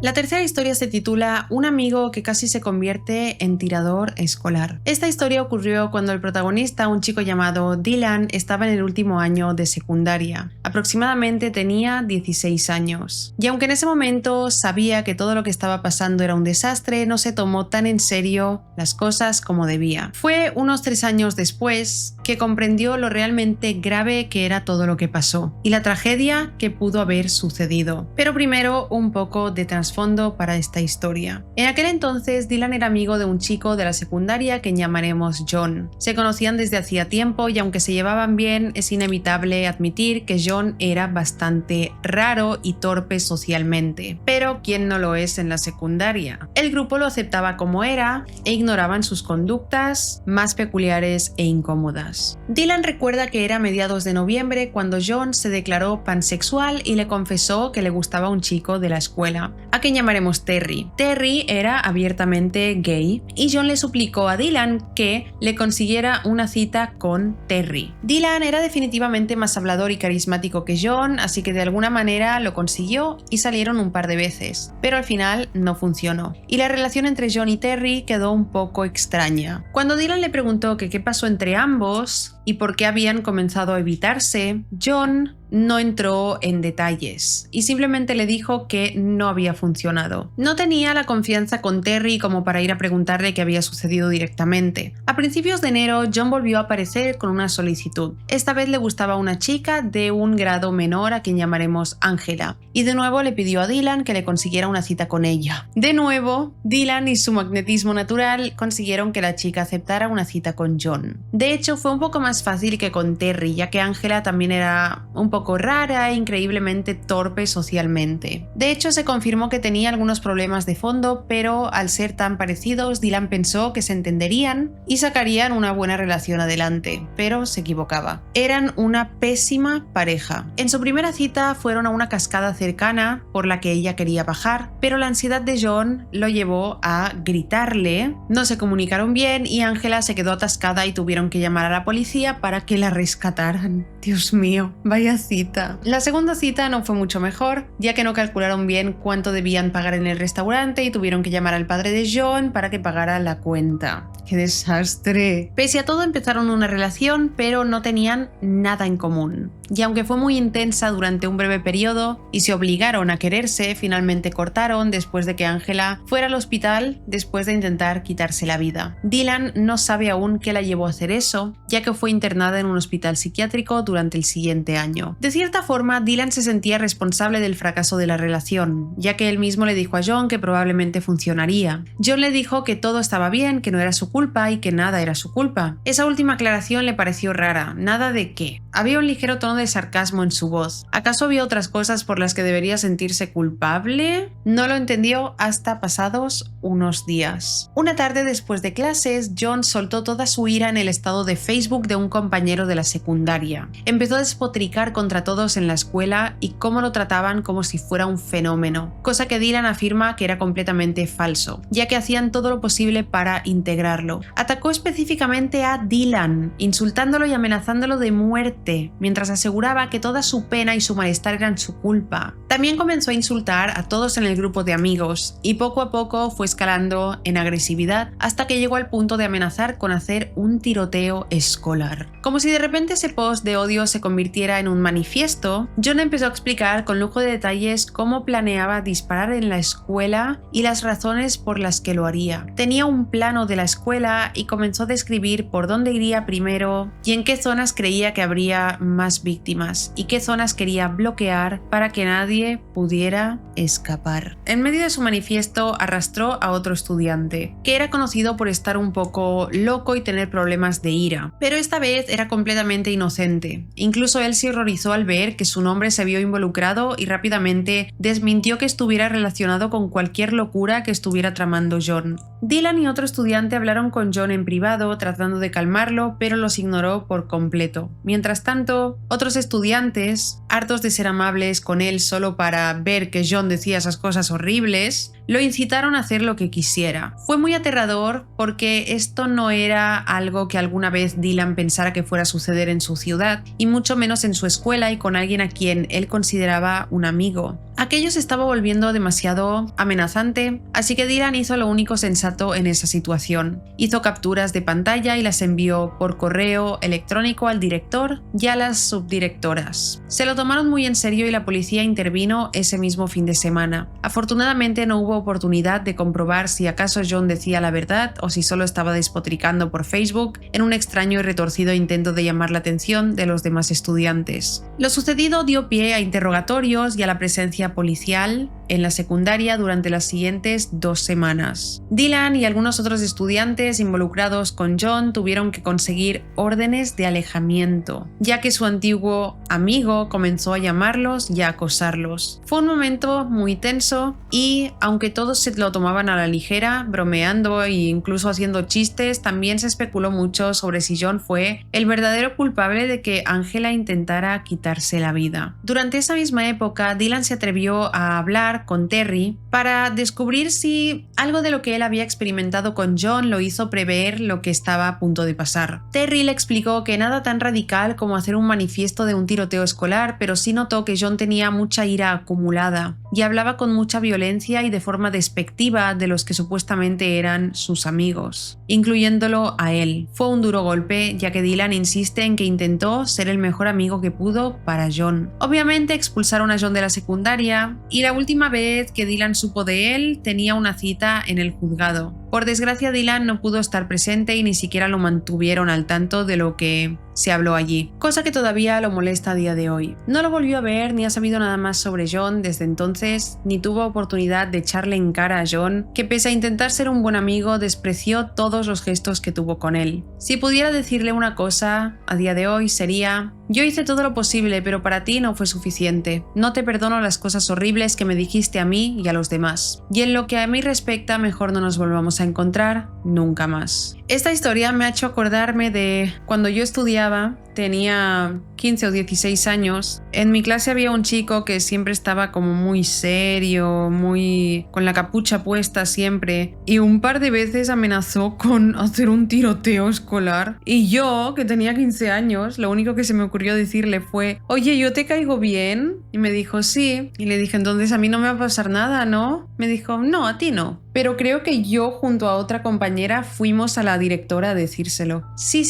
Speaker 1: La tercera historia se titula Un amigo que casi se convierte en tirador escolar. Esta historia ocurrió cuando el protagonista, un chico llamado Dylan, estaba en el último año de secundaria. Aproximadamente tenía 16 años. Y aunque en ese momento sabía que todo lo que estaba pasando era un desastre, no se tomó tan en serio las cosas como debía. Fue unos 3 años después que comprendió lo realmente grave que era todo lo que pasó y la tragedia que pudo haber sucedido. Pero primero un poco de trasfondo para esta historia. En aquel entonces, Dylan era amigo de un chico de la secundaria que llamaremos John. Se conocían desde hacía tiempo y aunque se llevaban bien, es inevitable admitir que John era bastante raro y torpe socialmente. Pero ¿quién no lo es en la secundaria? El grupo lo aceptaba como era e ignoraban sus conductas más peculiares e incómodas. Dylan recuerda que era a mediados de noviembre cuando John se declaró pansexual y le confesó que le gustaba un chico de la escuela, a quien llamaremos Terry. Terry era abiertamente gay y John le suplicó a Dylan que le consiguiera una cita con Terry. Dylan era definitivamente más hablador y carismático que John, así que de alguna manera lo consiguió y salieron un par de veces, pero al final no funcionó y la relación entre John y Terry quedó un poco extraña. Cuando Dylan le preguntó que qué pasó entre ambos, motivos y por qué habían comenzado a evitarse, John no entró en detalles y simplemente le dijo que no había funcionado. No tenía la confianza con Terry como para ir a preguntarle qué había sucedido directamente. A principios de enero, John volvió a aparecer con una solicitud. Esta vez le gustaba una chica de un grado menor a quien llamaremos Angela, y de nuevo le pidió a Dylan que le consiguiera una cita con ella. De nuevo, Dylan y su magnetismo natural consiguieron que la chica aceptara una cita con John. De hecho, fue un poco más fácil que con Terry, ya que Angela también era un poco rara e increíblemente torpe socialmente. De hecho, se confirmó que tenía algunos problemas de fondo, pero al ser tan parecidos, Dylan pensó que se entenderían y sacarían una buena relación adelante, pero se equivocaba. Eran una pésima pareja. En su primera cita fueron a una cascada cercana por la que ella quería bajar, pero la ansiedad de John lo llevó a gritarle, no se comunicaron bien y Angela se quedó atascada y tuvieron que llamar a la policía para que la rescataran. Dios mío, vaya cita. La segunda cita no fue mucho mejor, ya que no calcularon bien cuánto debían pagar en el restaurante y tuvieron que llamar al padre de John para que pagara la cuenta. ¡Qué desastre! Pese a todo empezaron una relación, pero no tenían nada en común. Y aunque fue muy intensa durante un breve periodo y se obligaron a quererse, finalmente cortaron después de que Angela fuera al hospital después de intentar quitarse la vida. Dylan no sabe aún qué la llevó a hacer eso, ya que fue internada en un hospital psiquiátrico durante el siguiente año. De cierta forma, Dylan se sentía responsable del fracaso de la relación, ya que él mismo le dijo a John que probablemente funcionaría. John le dijo que todo estaba bien, que no era su culpa y que nada era su culpa. Esa última aclaración le pareció rara. ¿Nada de qué? Había un ligero tono de sarcasmo en su voz. ¿Acaso había otras cosas por las que debería sentirse culpable? No lo entendió hasta pasados unos días. Una tarde después de clases, John soltó toda su ira en el estado de Facebook de un compañero de la secundaria. Empezó a despotricar contra todos en la escuela y cómo lo trataban como si fuera un fenómeno, cosa que Dylan afirma que era completamente falso, ya que hacían todo lo posible para integrarlo. Atacó específicamente a Dylan, insultándolo y amenazándolo de muerte, mientras aseguraba que toda su pena y su malestar eran su culpa. También comenzó a insultar a todos en el grupo de amigos y poco a poco fue escalando en agresividad hasta que llegó al punto de amenazar con hacer un tiroteo escolar. Como si de repente ese post de odio se convirtiera en un manifiesto, John empezó a explicar con lujo de detalles cómo planeaba disparar en la escuela y las razones por las que lo haría. Tenía un plano de la escuela y comenzó a describir por dónde iría primero y en qué zonas creía que habría más víctimas y qué zonas quería bloquear para que nadie pudiera escapar. En medio de su manifiesto arrastró a otro estudiante, que era conocido por estar un poco loco y tener problemas de ira, pero esta vez era completamente inocente. Incluso él se horrorizó al ver que su nombre se vio involucrado y rápidamente desmintió que estuviera relacionado con cualquier locura que estuviera tramando John. Dylan y otro estudiante hablaron con John en privado tratando de calmarlo, pero los ignoró por completo. Mientras tanto, otros estudiantes, hartos de ser amables con él solo para ver que John decía esas cosas horribles, lo incitaron a hacer lo que quisiera. Fue muy aterrador porque esto no era algo que alguna vez Dylan pensara que fuera a suceder en su ciudad, y mucho menos en su escuela y con alguien a quien él consideraba un amigo. Aquello se estaba volviendo demasiado amenazante, así que Dylan hizo lo único sensato en esa situación. Hizo capturas de pantalla y las envió por correo electrónico al director y a las subdirectoras. Se lo tomaron muy en serio y la policía intervino ese mismo fin de semana. Afortunadamente no hubo oportunidad de comprobar si acaso John decía la verdad o si solo estaba despotricando por Facebook en un extraño y retorcido intento de llamar la atención de los demás estudiantes. Lo sucedido dio pie a interrogatorios y a la presencia policial en la secundaria durante las siguientes 2 semanas. Dylan y algunos otros estudiantes involucrados con John tuvieron que conseguir órdenes de alejamiento, ya que su antiguo amigo comenzó a llamarlos y a acosarlos. Fue un momento muy tenso y, aunque todos se lo tomaban a la ligera, bromeando e incluso haciendo chistes, también se especuló mucho sobre si John fue el verdadero culpable de que Angela intentara quitarse la vida. Durante esa misma época, Dylan se atrevió a hablar hablar con Terry para descubrir si algo de lo que él había experimentado con John lo hizo prever lo que estaba a punto de pasar. Terry le explicó que nada tan radical como hacer un manifiesto de un tiroteo escolar, pero sí notó que John tenía mucha ira acumulada y hablaba con mucha violencia y de forma despectiva de los que supuestamente eran sus amigos, incluyéndolo a él. Fue un duro golpe, ya que Dylan insiste en que intentó ser el mejor amigo que pudo para John. Obviamente expulsaron a John de la secundaria y la última vez que Dylan supo de él tenía una cita en el juzgado. Por desgracia, Dylan no pudo estar presente y ni siquiera lo mantuvieron al tanto de lo que se habló allí, cosa que todavía lo molesta a día de hoy. No lo volvió a ver ni ha sabido nada más sobre John desde entonces, ni tuvo oportunidad de echarle en cara a John, que pese a intentar ser un buen amigo, despreció todos los gestos que tuvo con él. Si pudiera decirle una cosa a día de hoy sería: yo hice todo lo posible, pero para ti no fue suficiente. No te perdono las cosas horribles que me dijiste a mí y a los demás. Y en lo que a mí respecta, mejor no nos volvamos a encontrar nunca más. Esta historia me ha hecho acordarme de cuando yo estudiaba, tenía 15 o 16 años. En mi clase había un chico que siempre estaba como muy serio, muy con la capucha puesta siempre, y un par de veces amenazó con hacer un tiroteo escolar. Y yo, que tenía 15 años, lo único que se me ocurrió decirle fue: oye, ¿yo te caigo bien? Y me dijo: sí. Y le dije: entonces a mí no me va a pasar nada, ¿no? Me dijo: no, a ti no. Pero creo que yo junto a otra compañera fuimos a la directora a decírselo. Sí,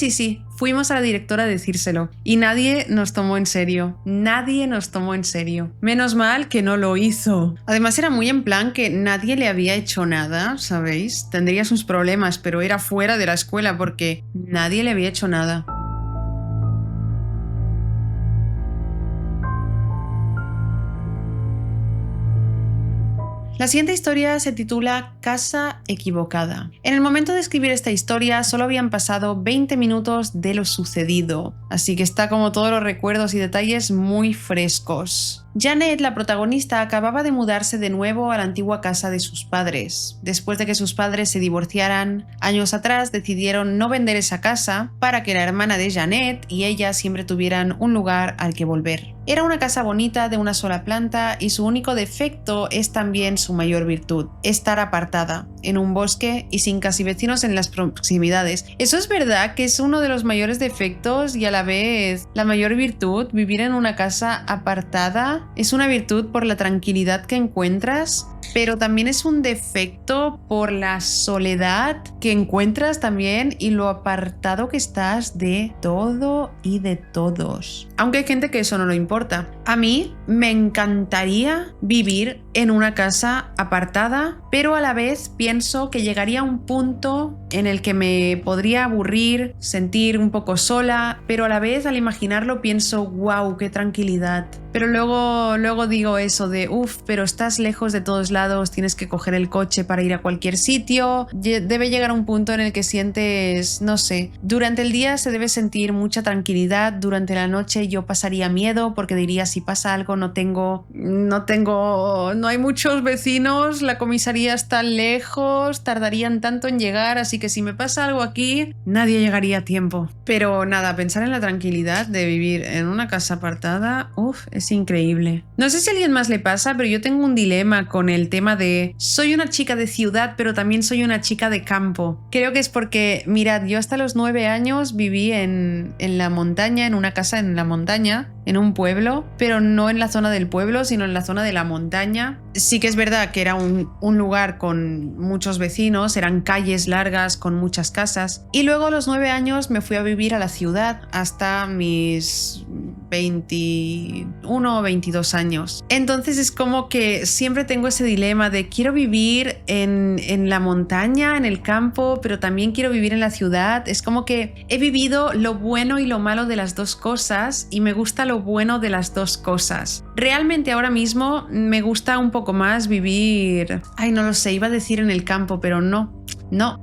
Speaker 1: fuimos a la directora a decírselo. Y nadie nos tomó en serio. Nadie nos tomó en serio. Menos mal que no lo hizo. Además era muy en plan que nadie le había hecho nada, ¿sabéis? Tendría sus problemas, pero era fuera de la escuela porque nadie le había hecho nada. La siguiente historia se titula Casa equivocada. En el momento de escribir esta historia solo habían pasado 20 minutos de lo sucedido, así que está como todos los recuerdos y detalles muy frescos. Janet, la protagonista, acababa de mudarse de nuevo a la antigua casa de sus padres. Después de que sus padres se divorciaran, años atrás decidieron no vender esa casa para que la hermana de Janet y ella siempre tuvieran un lugar al que volver. Era una casa bonita de una sola planta y su único defecto es también su mayor virtud: estar apartada, en un bosque y sin casi vecinos en las proximidades. Eso es verdad que es uno de los mayores defectos y a la vez la mayor virtud. Vivir en una casa apartada es una virtud por la tranquilidad que encuentras, pero también es un defecto por la soledad que encuentras también y lo apartado que estás de todo y de todos. Aunque hay gente que eso no le importa. A mí me encantaría vivir en una casa apartada, pero a la vez pienso que llegaría a un punto en el que me podría aburrir, sentir un poco sola, pero a la vez al imaginarlo pienso: wow, qué tranquilidad. Pero luego digo eso de pero estás lejos de todos lados, tienes que coger el coche para ir a cualquier sitio. Debe llegar a un punto en el que sientes, no sé, durante el día se debe sentir mucha tranquilidad, durante la noche yo pasaría miedo porque diría: si pasa algo no hay muchos vecinos, la comisaría está lejos, tardarían tanto en llegar, así que si me pasa algo aquí, nadie llegaría a tiempo. Pero nada, pensar en la tranquilidad de vivir en una casa apartada, es increíble. No sé si a alguien más le pasa, pero yo tengo un dilema con el tema de soy una chica de ciudad, pero también soy una chica de campo. Creo que es porque, mirad, yo hasta los 9 años viví en la montaña, en una casa en la montaña, en un pueblo, pero no en la zona del pueblo, sino en la zona de la montaña. Sí que es verdad que era un lugar con muchos vecinos, eran calles largas con muchas casas. Y luego a los 9 años me fui a vivir a la ciudad hasta mis 21 o 22 años. Entonces es como que siempre tengo ese dilema de quiero vivir en la montaña, en el campo, pero también quiero vivir en la ciudad. Es como que he vivido lo bueno y lo malo de las dos cosas y me gusta lo bueno de las dos cosas. Realmente ahora mismo me gusta un poco más vivir... no lo sé, iba a decir en el campo, pero no,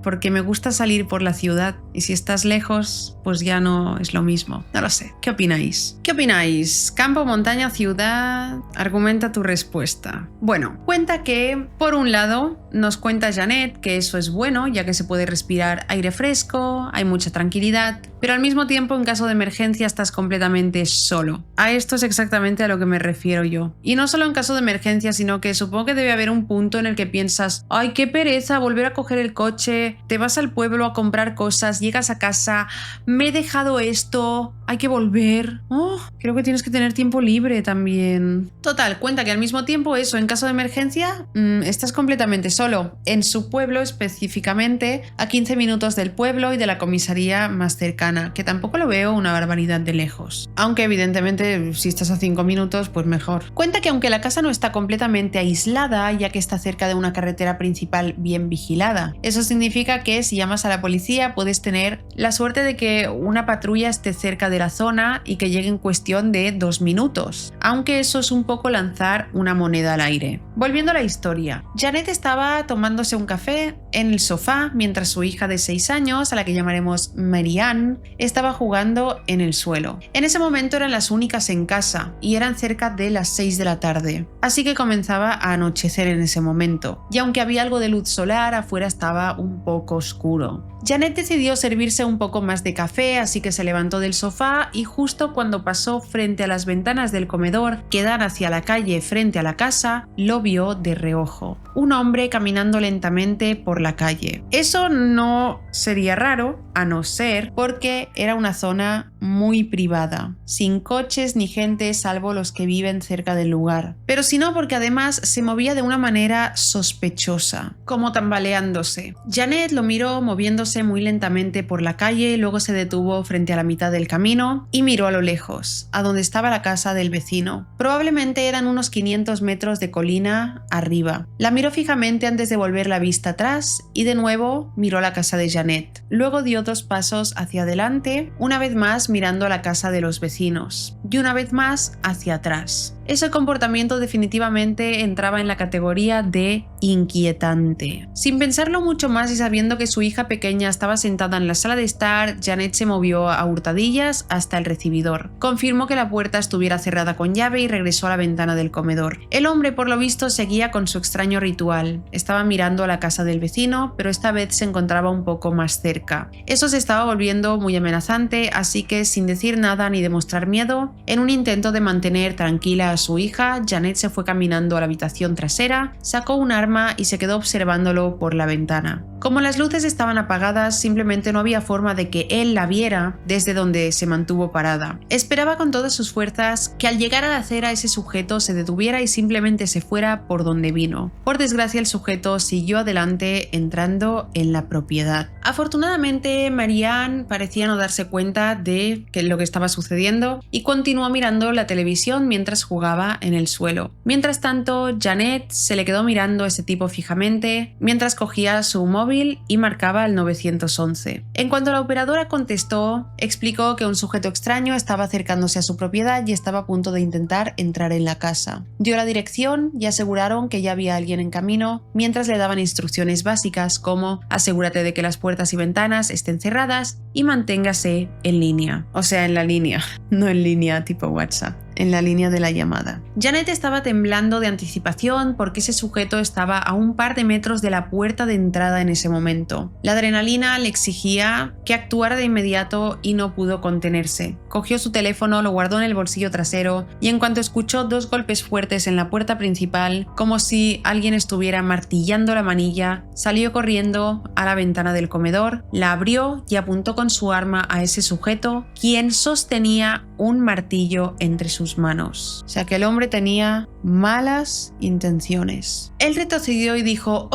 Speaker 1: porque me gusta salir por la ciudad y si estás lejos, pues ya no es lo mismo. No lo sé. ¿Qué opináis? ¿Qué opináis? ¿Campo, montaña, ciudad? Argumenta tu respuesta. Bueno, cuenta que, por un lado, nos cuenta Janet que eso es bueno, ya que se puede respirar aire fresco, hay mucha tranquilidad, pero al mismo tiempo en caso de emergencia estás completamente solo. A esto es exactamente a lo que me refiero yo. Y no solo en caso de emergencia, sino que supongo que debe haber un punto en el que piensas, ¡ay, qué pereza volver a coger el coche! Te vas al pueblo a comprar cosas, llegas a casa, me he dejado esto, hay que volver. Oh, creo que tienes que tener tiempo libre también. Total, cuenta que al mismo tiempo eso, en caso de emergencia, estás completamente solo. En su pueblo específicamente, a 15 minutos del pueblo y de la comisaría más cercana, que tampoco lo veo una barbaridad de lejos. Aunque evidentemente si estás a 5 minutos, pues mejor. Cuenta que aunque la casa no está completamente aislada, ya que está cerca de una carretera principal bien vigilada, eso significa que si llamas a la policía puedes tener la suerte de que una patrulla esté cerca de la zona y que llegue en cuestión de 2 minutos, aunque eso es un poco lanzar una moneda al aire. Volviendo a la historia, Janet estaba tomándose un café en el sofá mientras su hija de 6 años, a la que llamaremos Marianne, estaba jugando en el suelo. En ese momento eran las únicas en casa y eran cerca de las 6 de la tarde, así que comenzaba a anochecer en ese momento, y aunque había algo de luz solar, afuera estaba un poco oscuro. Janet decidió servirse un poco más de café, así que se levantó del sofá y justo cuando pasó frente a las ventanas del comedor que dan hacia la calle frente a la casa, lo vio de reojo. Un hombre caminando lentamente por la calle. Eso no sería raro, a no ser porque era una zona muy privada, sin coches ni gente salvo los que viven cerca del lugar. Pero si no, porque además se movía de una manera sospechosa, como tambaleándose. Janet lo miró moviéndose muy lentamente por la calle, luego se detuvo frente a la mitad del camino y miró a lo lejos, a donde estaba la casa del vecino. Probablemente eran unos 500 metros de colina arriba. La miró fijamente antes de volver la vista atrás y de nuevo miró la casa de Janet. Luego dio 2 pasos hacia adelante, una vez más mirando a la casa de los vecinos y una vez más hacia atrás. Ese comportamiento definitivamente entraba en la categoría de inquietante. Sin pensarlo mucho más y sabiendo que su hija pequeña estaba sentada en la sala de estar, Janet se movió a hurtadillas hasta el recibidor. Confirmó que la puerta estuviera cerrada con llave y regresó a la ventana del comedor. El hombre, por lo visto, seguía con su extraño ritual. Estaba mirando a la casa del vecino, pero esta vez se encontraba un poco más cerca. Eso se estaba volviendo muy amenazante, así que sin decir nada ni demostrar miedo, en un intento de mantener tranquila a su hija, Janet se fue caminando a la habitación trasera, sacó un arma y se quedó observándolo por la ventana. Como las luces estaban apagadas, simplemente no había forma de que él la viera desde donde se mantuvo parada. Esperaba con todas sus fuerzas que al llegar a la acera ese sujeto se detuviera y simplemente se fuera por donde vino. Por desgracia, el sujeto siguió adelante entrando en la propiedad. Afortunadamente, Marianne parecía no darse cuenta de lo que estaba sucediendo y continuó mirando la televisión mientras jugaba en el suelo. Mientras tanto, Janet se le quedó mirando a ese tipo fijamente mientras cogía su móvil y marcaba el 911. En cuanto la operadora contestó, explicó que un sujeto extraño estaba acercándose a su propiedad y estaba a punto de intentar entrar en la casa. Dio la dirección y aseguraron que ya había alguien en camino mientras le daban instrucciones básicas como asegúrate de que las puertas y ventanas estén cerradas y manténgase en línea. O sea, en la línea, no en línea tipo WhatsApp. En la línea de la llamada. Janet estaba temblando de anticipación porque ese sujeto estaba a un par de metros de la puerta de entrada en ese momento. La adrenalina le exigía que actuara de inmediato y no pudo contenerse. Cogió su teléfono, lo guardó en el bolsillo trasero y en cuanto escuchó 2 golpes fuertes en la puerta principal, como si alguien estuviera martillando la manilla, salió corriendo a la ventana del comedor, la abrió y apuntó con su arma a ese sujeto, quien sostenía un martillo entre sus manos. O sea que el hombre tenía malas intenciones. Él retrocedió y dijo,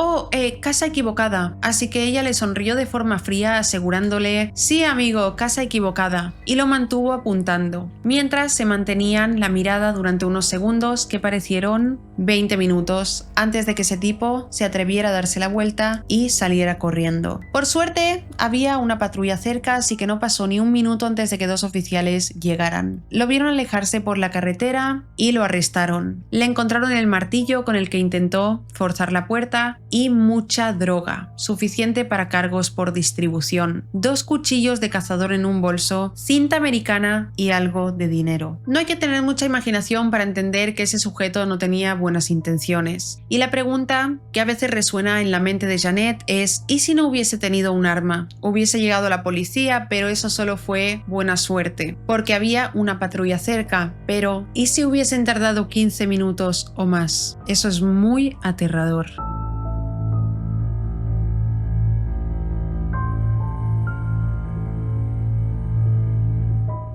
Speaker 1: casa equivocada. Así que ella le sonrió de forma fría asegurándole, sí amigo, casa equivocada. Y lo mantuvo apuntando, mientras se mantenían la mirada durante unos segundos que parecieron 20 minutos antes de que ese tipo se atreviera a darse la vuelta y saliera corriendo. Por suerte, había una patrulla cerca, así que no pasó ni un minuto antes de que 2 oficiales llegaran. mataran. Lo vieron alejarse por la carretera y lo arrestaron. Le encontraron el martillo con el que intentó forzar la puerta y mucha droga, suficiente para cargos por distribución, 2 cuchillos de cazador en un bolso, cinta americana y algo de dinero. No hay que tener mucha imaginación para entender que ese sujeto no tenía buenas intenciones. Y la pregunta que a veces resuena en la mente de Janet es: ¿y si no hubiese tenido un arma? Hubiese llegado la policía, pero eso solo fue buena suerte, porque había una patrulla cerca. Pero ¿y si hubiesen tardado 15 minutos o más? Eso es muy aterrador.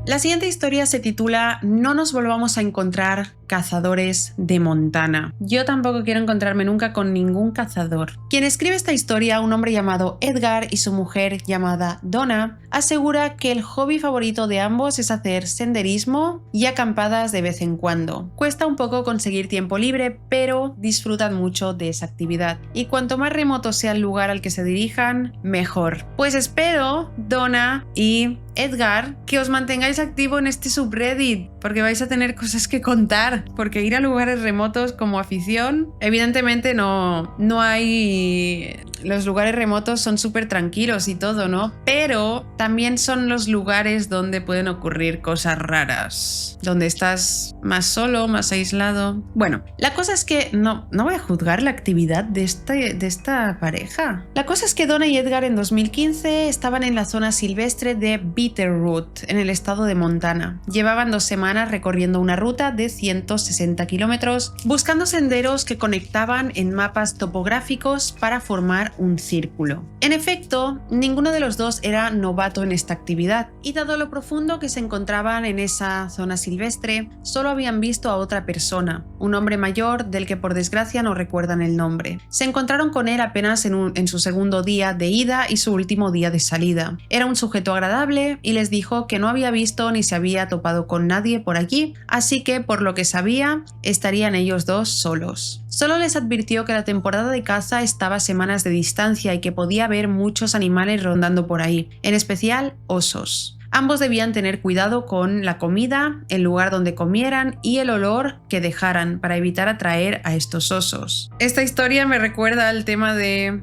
Speaker 1: La siguiente historia se titula No nos volvamos a encontrar cazadores de Montana. Yo tampoco quiero encontrarme nunca con ningún cazador. Quien escribe esta historia, un hombre llamado Edgar y su mujer llamada Donna, asegura que el hobby favorito de ambos es hacer senderismo y acampadas de vez en cuando. Cuesta un poco conseguir tiempo libre, pero disfrutan mucho de esa actividad. Y cuanto más remoto sea el lugar al que se dirijan, mejor. Pues espero, Donna y Edgar, que os mantengáis activo en este subreddit, porque vais a tener cosas que contar, porque ir a lugares remotos como afición, evidentemente no hay... Los lugares remotos son súper tranquilos y todo, ¿no? Pero también son los lugares donde pueden ocurrir cosas raras, donde estás más solo, más aislado. Bueno, la cosa es que no voy a juzgar la actividad de esta pareja. La cosa es que Donna y Edgar en 2015 estaban en la zona silvestre de Bitterroot, en el estado de Montana. Llevaban 2 semanas recorriendo una ruta de 160 kilómetros, buscando senderos que conectaban en mapas topográficos para formar un círculo. En efecto, ninguno de los dos era novato en esta actividad, y dado lo profundo que se encontraban en esa zona silvestre, solo habían visto a otra persona, un hombre mayor del que por desgracia no recuerdan el nombre. Se encontraron con él apenas en su segundo día de ida y su último día de salida. Era un sujeto agradable y les dijo que no había visto ni se había topado con nadie por allí, así que por lo que sabía, estarían ellos dos solos. Solo les advirtió que la temporada de caza estaba a semanas de distancia y que podía haber muchos animales rondando por ahí, en especial osos. Ambos debían tener cuidado con la comida, el lugar donde comieran y el olor que dejaran para evitar atraer a estos osos. Esta historia me recuerda al tema de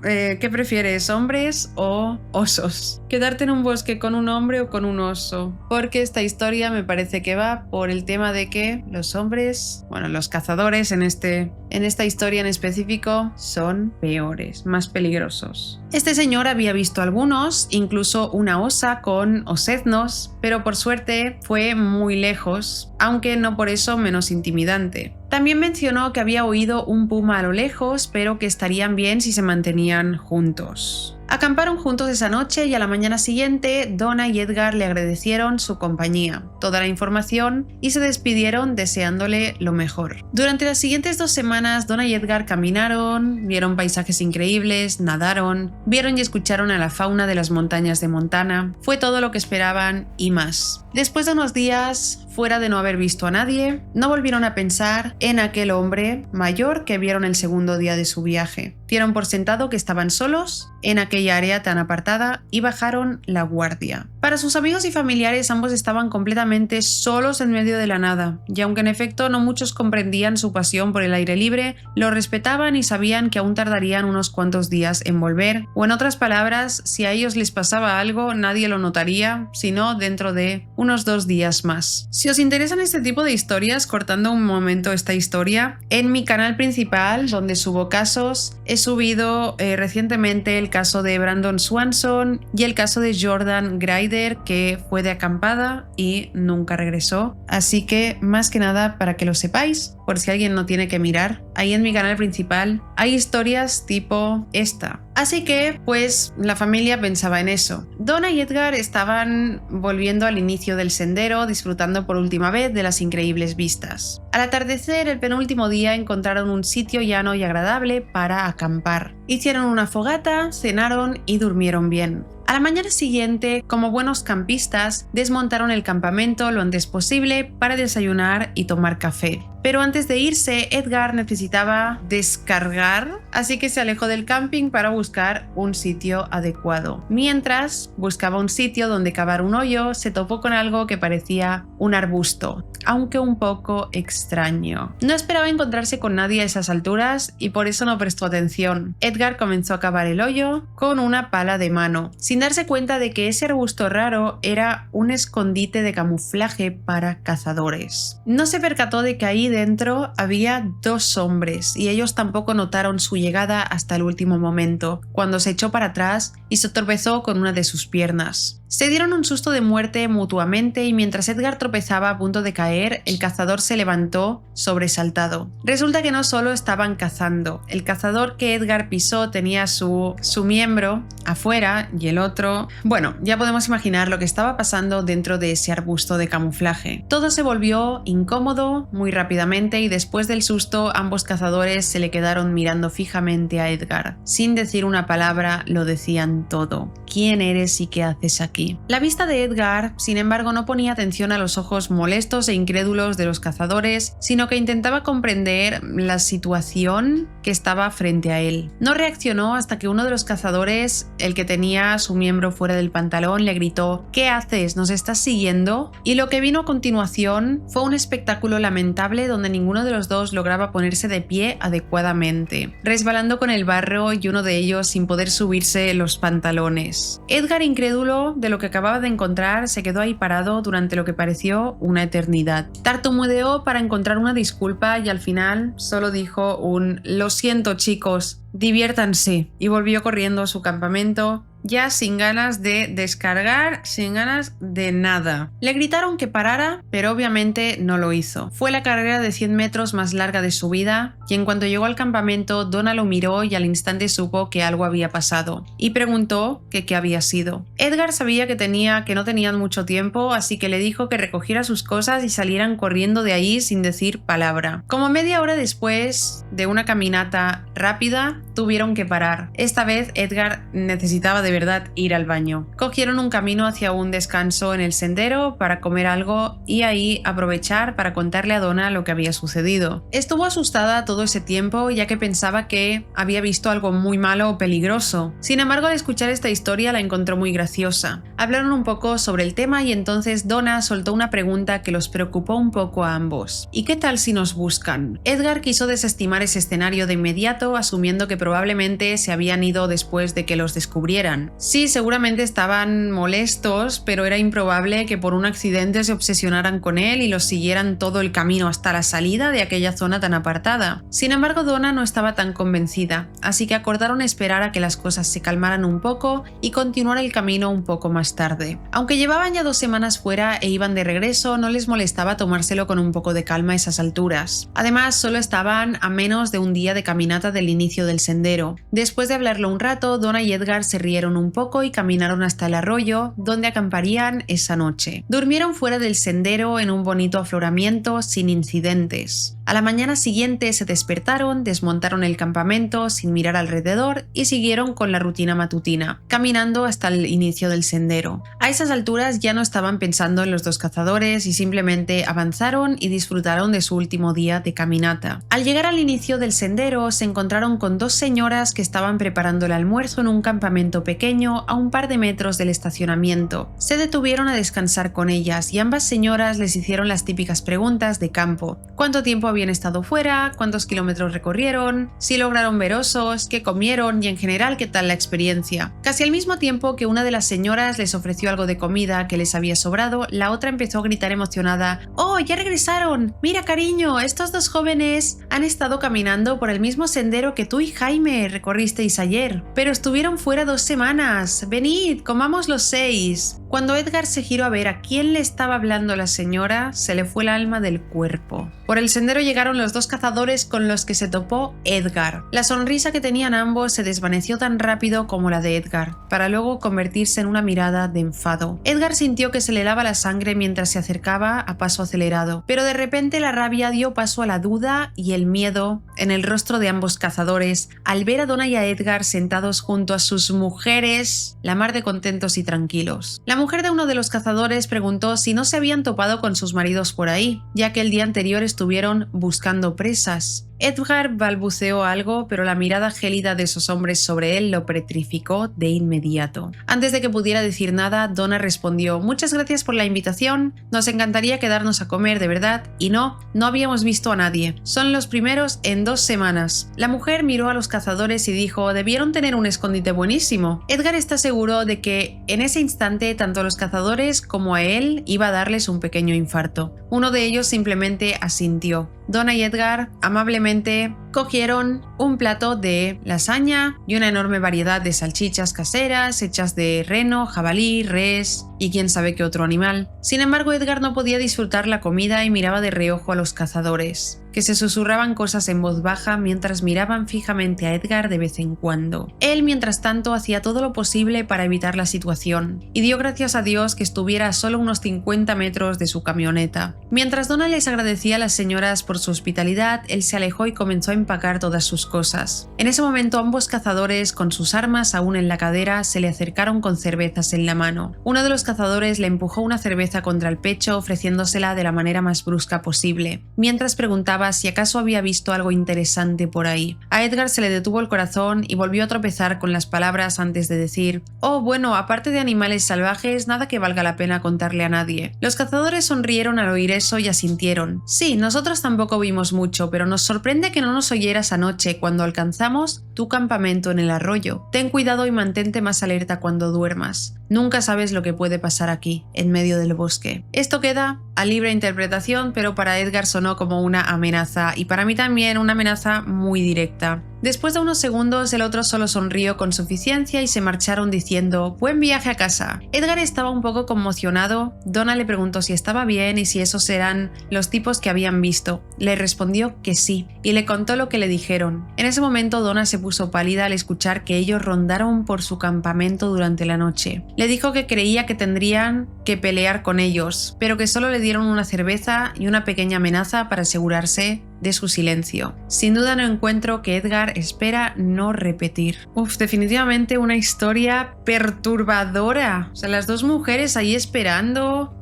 Speaker 1: ¿qué prefieres, hombres o osos? ¿Quedarte en un bosque con un hombre o con un oso? Porque esta historia me parece que va por el tema de que los hombres, bueno, los cazadores en esta historia en específico, son peores, más peligrosos. Este señor había visto algunos, incluso una osa con osednos, pero por suerte fue muy lejos, aunque no por eso menos intimidante. También mencionó que había oído un puma a lo lejos, pero que estarían bien si se mantenían juntos. Acamparon juntos esa noche y a la mañana siguiente, Donna y Edgar le agradecieron su compañía, toda la información y se despidieron deseándole lo mejor. Durante las siguientes 2 semanas, Donna y Edgar caminaron, vieron paisajes increíbles, nadaron, vieron y escucharon a la fauna de las montañas de Montana. Fue todo lo que esperaban y más. Después de unos días, fuera de no haber visto a nadie, no volvieron a pensar en aquel hombre mayor que vieron el segundo día de su viaje. Dieron por sentado que estaban solos en aquella área tan apartada y bajaron la guardia. Para sus amigos y familiares, ambos estaban completamente solos en medio de la nada, y aunque en efecto no muchos comprendían su pasión por el aire libre, lo respetaban y sabían que aún tardarían unos cuantos días en volver, o en otras palabras, si a ellos les pasaba algo, nadie lo notaría, sino dentro de unos 2 días más. Si os interesan este tipo de historias, cortando un momento esta historia, en mi canal principal, donde subo casos, he subido recientemente el caso de Brandon Swanson y el caso de Jordan Grider, que fue de acampada y nunca regresó. Así que, más que nada, para que lo sepáis, por si alguien no tiene que mirar, ahí en mi canal principal hay historias tipo esta. Así que, pues, la familia pensaba en eso. Donna y Edgar estaban volviendo al inicio del sendero, disfrutando por última vez de las increíbles vistas. Al atardecer, el penúltimo día, encontraron un sitio llano y agradable para acampar. Hicieron una fogata, cenaron y durmieron bien. A la mañana siguiente, como buenos campistas, desmontaron el campamento lo antes posible para desayunar y tomar café. Pero antes de irse, Edgar necesitaba descargar, así que se alejó del camping para buscar un sitio adecuado. Mientras buscaba un sitio donde cavar un hoyo, se topó con algo que parecía un arbusto, aunque un poco extraño. No esperaba encontrarse con nadie a esas alturas y por eso no prestó atención. Edgar comenzó a cavar el hoyo con una pala de mano, sin darse cuenta de que ese arbusto raro era un escondite de camuflaje para cazadores. No se percató de que ahí dentro había 2 hombres y ellos tampoco notaron su llegada hasta el último momento, cuando se echó para atrás y se tropezó con una de sus piernas. Se dieron un susto de muerte mutuamente y mientras Edgar tropezaba a punto de caer, el cazador se levantó sobresaltado. Resulta que no solo estaban cazando, el cazador que Edgar pisó tenía su miembro afuera y el otro... Bueno, ya podemos imaginar lo que estaba pasando dentro de ese arbusto de camuflaje. Todo se volvió incómodo muy rápidamente y después del susto ambos cazadores se le quedaron mirando fijamente a Edgar. Sin decir una palabra lo decían todo. ¿Quién eres y qué haces aquí? La vista de Edgar, sin embargo, no ponía atención a los ojos molestos e incrédulos de los cazadores, sino que intentaba comprender la situación que estaba frente a él. No reaccionó hasta que uno de los cazadores, el que tenía su miembro fuera del pantalón, le gritó: ¿Qué haces? ¿Nos estás siguiendo? Y lo que vino a continuación fue un espectáculo lamentable donde ninguno de los dos lograba ponerse de pie adecuadamente, resbalando con el barro y uno de ellos sin poder subirse los pantalones. Edgar, incrédulo de lo que acababa de encontrar, se quedó ahí parado durante lo que pareció una eternidad. Tartamudeó para encontrar una disculpa y al final solo dijo un «Lo siento, chicos, diviértanse», y volvió corriendo a su campamento, ya sin ganas de descargar, sin ganas de nada. Le gritaron que parara, pero obviamente no lo hizo. Fue la carrera de 100 metros más larga de su vida y en cuanto llegó al campamento, Donna lo miró y al instante supo que algo había pasado y preguntó que qué había sido. Edgar sabía que no tenían mucho tiempo, así que le dijo que recogiera sus cosas y salieran corriendo de ahí sin decir palabra. Como media hora después de una caminata rápida, tuvieron que parar. Esta vez Edgar necesitaba de verdad ir al baño. Cogieron un camino hacia un descanso en el sendero para comer algo y ahí aprovechar para contarle a Donna lo que había sucedido. Estuvo asustada todo ese tiempo ya que pensaba que había visto algo muy malo o peligroso. Sin embargo, al escuchar esta historia la encontró muy graciosa. Hablaron un poco sobre el tema y entonces Donna soltó una pregunta que los preocupó un poco a ambos. ¿Y qué tal si nos buscan? Edgar quiso desestimar ese escenario de inmediato, asumiendo que probablemente se habían ido después de que los descubrieran. Sí, seguramente estaban molestos, pero era improbable que por un accidente se obsesionaran con él y los siguieran todo el camino hasta la salida de aquella zona tan apartada. Sin embargo, Donna no estaba tan convencida, así que acordaron esperar a que las cosas se calmaran un poco y continuar el camino un poco más tarde. Aunque llevaban ya 2 semanas fuera e iban de regreso, no les molestaba tomárselo con un poco de calma a esas alturas. Además, solo estaban a menos de un día de caminata del inicio del sendero. Después de hablarlo un rato, Donna y Edgar se rieron un poco y caminaron hasta el arroyo, donde acamparían esa noche. Durmieron fuera del sendero en un bonito afloramiento sin incidentes. A la mañana siguiente se despertaron, desmontaron el campamento sin mirar alrededor y siguieron con la rutina matutina, caminando hasta el inicio del sendero. A esas alturas ya no estaban pensando en los 2 cazadores y simplemente avanzaron y disfrutaron de su último día de caminata. Al llegar al inicio del sendero se encontraron con 2 señoras que estaban preparando el almuerzo en un campamento pequeño a un par de metros del estacionamiento. Se detuvieron a descansar con ellas y ambas señoras les hicieron las típicas preguntas de campo. ¿Cuánto tiempo habían estado fuera? ¿Cuántos kilómetros recorrieron? ¿Si lograron ver osos? ¿Qué comieron? Y en general, ¿qué tal la experiencia? Casi al mismo tiempo que una de las señoras les ofreció algo de comida que les había sobrado, la otra empezó a gritar emocionada: ¡Oh, ya regresaron! ¡Mira, cariño! Estos 2 jóvenes han estado caminando por el mismo sendero que tú y Jaime recorristeis ayer, pero estuvieron fuera 2 semanas. Venid, comamos los 6. Cuando Edgar se giró a ver a quién le estaba hablando la señora, se le fue el alma del cuerpo. Por el sendero llegaron los 2 cazadores con los que se topó Edgar. La sonrisa que tenían ambos se desvaneció tan rápido como la de Edgar, para luego convertirse en una mirada de enfado. Edgar sintió que se le helaba la sangre mientras se acercaba a paso acelerado, pero de repente la rabia dio paso a la duda y el miedo en el rostro de ambos cazadores al ver a Donna y a Edgar sentados junto a sus mujeres mujeres, la mar de contentos y tranquilos. La mujer de uno de los cazadores preguntó si no se habían topado con sus maridos por ahí, ya que el día anterior estuvieron buscando presas. Edgar balbuceó algo, pero la mirada gélida de esos hombres sobre él lo petrificó de inmediato. Antes de que pudiera decir nada, Donna respondió: «Muchas gracias por la invitación, nos encantaría quedarnos a comer, de verdad, y no habíamos visto a nadie. Son los primeros en 2 semanas». La mujer miró a los cazadores y dijo: «Debieron tener un escondite buenísimo». Edgar está seguro de que en ese instante tanto a los cazadores como a él iba a darles un pequeño infarto. Uno de ellos simplemente asintió. Donna y Edgar amablemente cogieron un plato de lasaña y una enorme variedad de salchichas caseras hechas de reno, jabalí, res y quién sabe qué otro animal. Sin embargo, Edgar no podía disfrutar la comida y miraba de reojo a los cazadores, que se susurraban cosas en voz baja mientras miraban fijamente a Edgar de vez en cuando. Él, mientras tanto, hacía todo lo posible para evitar la situación y dio gracias a Dios que estuviera a solo unos 50 metros de su camioneta. Mientras Donna les agradecía a las señoras por su hospitalidad, él se alejó y comenzó a empacar todas sus cosas. En ese momento, ambos cazadores, con sus armas aún en la cadera, se le acercaron con cervezas en la mano. Uno de los cazadores le empujó una cerveza contra el pecho, ofreciéndosela de la manera más brusca posible, mientras preguntaba si acaso había visto algo interesante por ahí. A Edgar se le detuvo el corazón y volvió a tropezar con las palabras antes de decir: «Oh, bueno, aparte de animales salvajes, nada que valga la pena contarle a nadie». Los cazadores sonrieron al oír eso y asintieron. «Sí, nosotros tampoco vimos mucho, pero nos sorprende que no nos oyeras anoche cuando alcanzamos tu campamento en el arroyo. Ten cuidado y mantente más alerta cuando duermas. Nunca sabes lo que puede pasar aquí, en medio del bosque». Esto queda a libre interpretación, pero para Edgar sonó como una amenaza y para mí también una amenaza muy directa. Después de unos segundos, el otro solo sonrió con suficiencia y se marcharon diciendo: «Buen viaje a casa». Edgar estaba un poco conmocionado. Donna le preguntó si estaba bien y si esos eran los tipos que habían visto. Le respondió que sí y le contó lo que le dijeron. En ese momento Donna se puso pálida al escuchar que ellos rondaron por su campamento durante la noche. Le dijo que creía que tendrían que pelear con ellos, pero que solo le dieron una cerveza y una pequeña amenaza para asegurarse de su silencio. Sin duda no encuentro que Edgar espera no repetir. Definitivamente una historia perturbadora. O sea, las dos mujeres ahí esperando.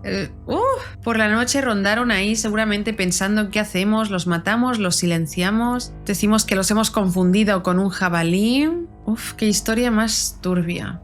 Speaker 1: Por la noche rondaron ahí seguramente pensando en qué hacemos, los matamos, los silenciamos, decimos que los hemos confundido con un jabalí. Qué historia más turbia.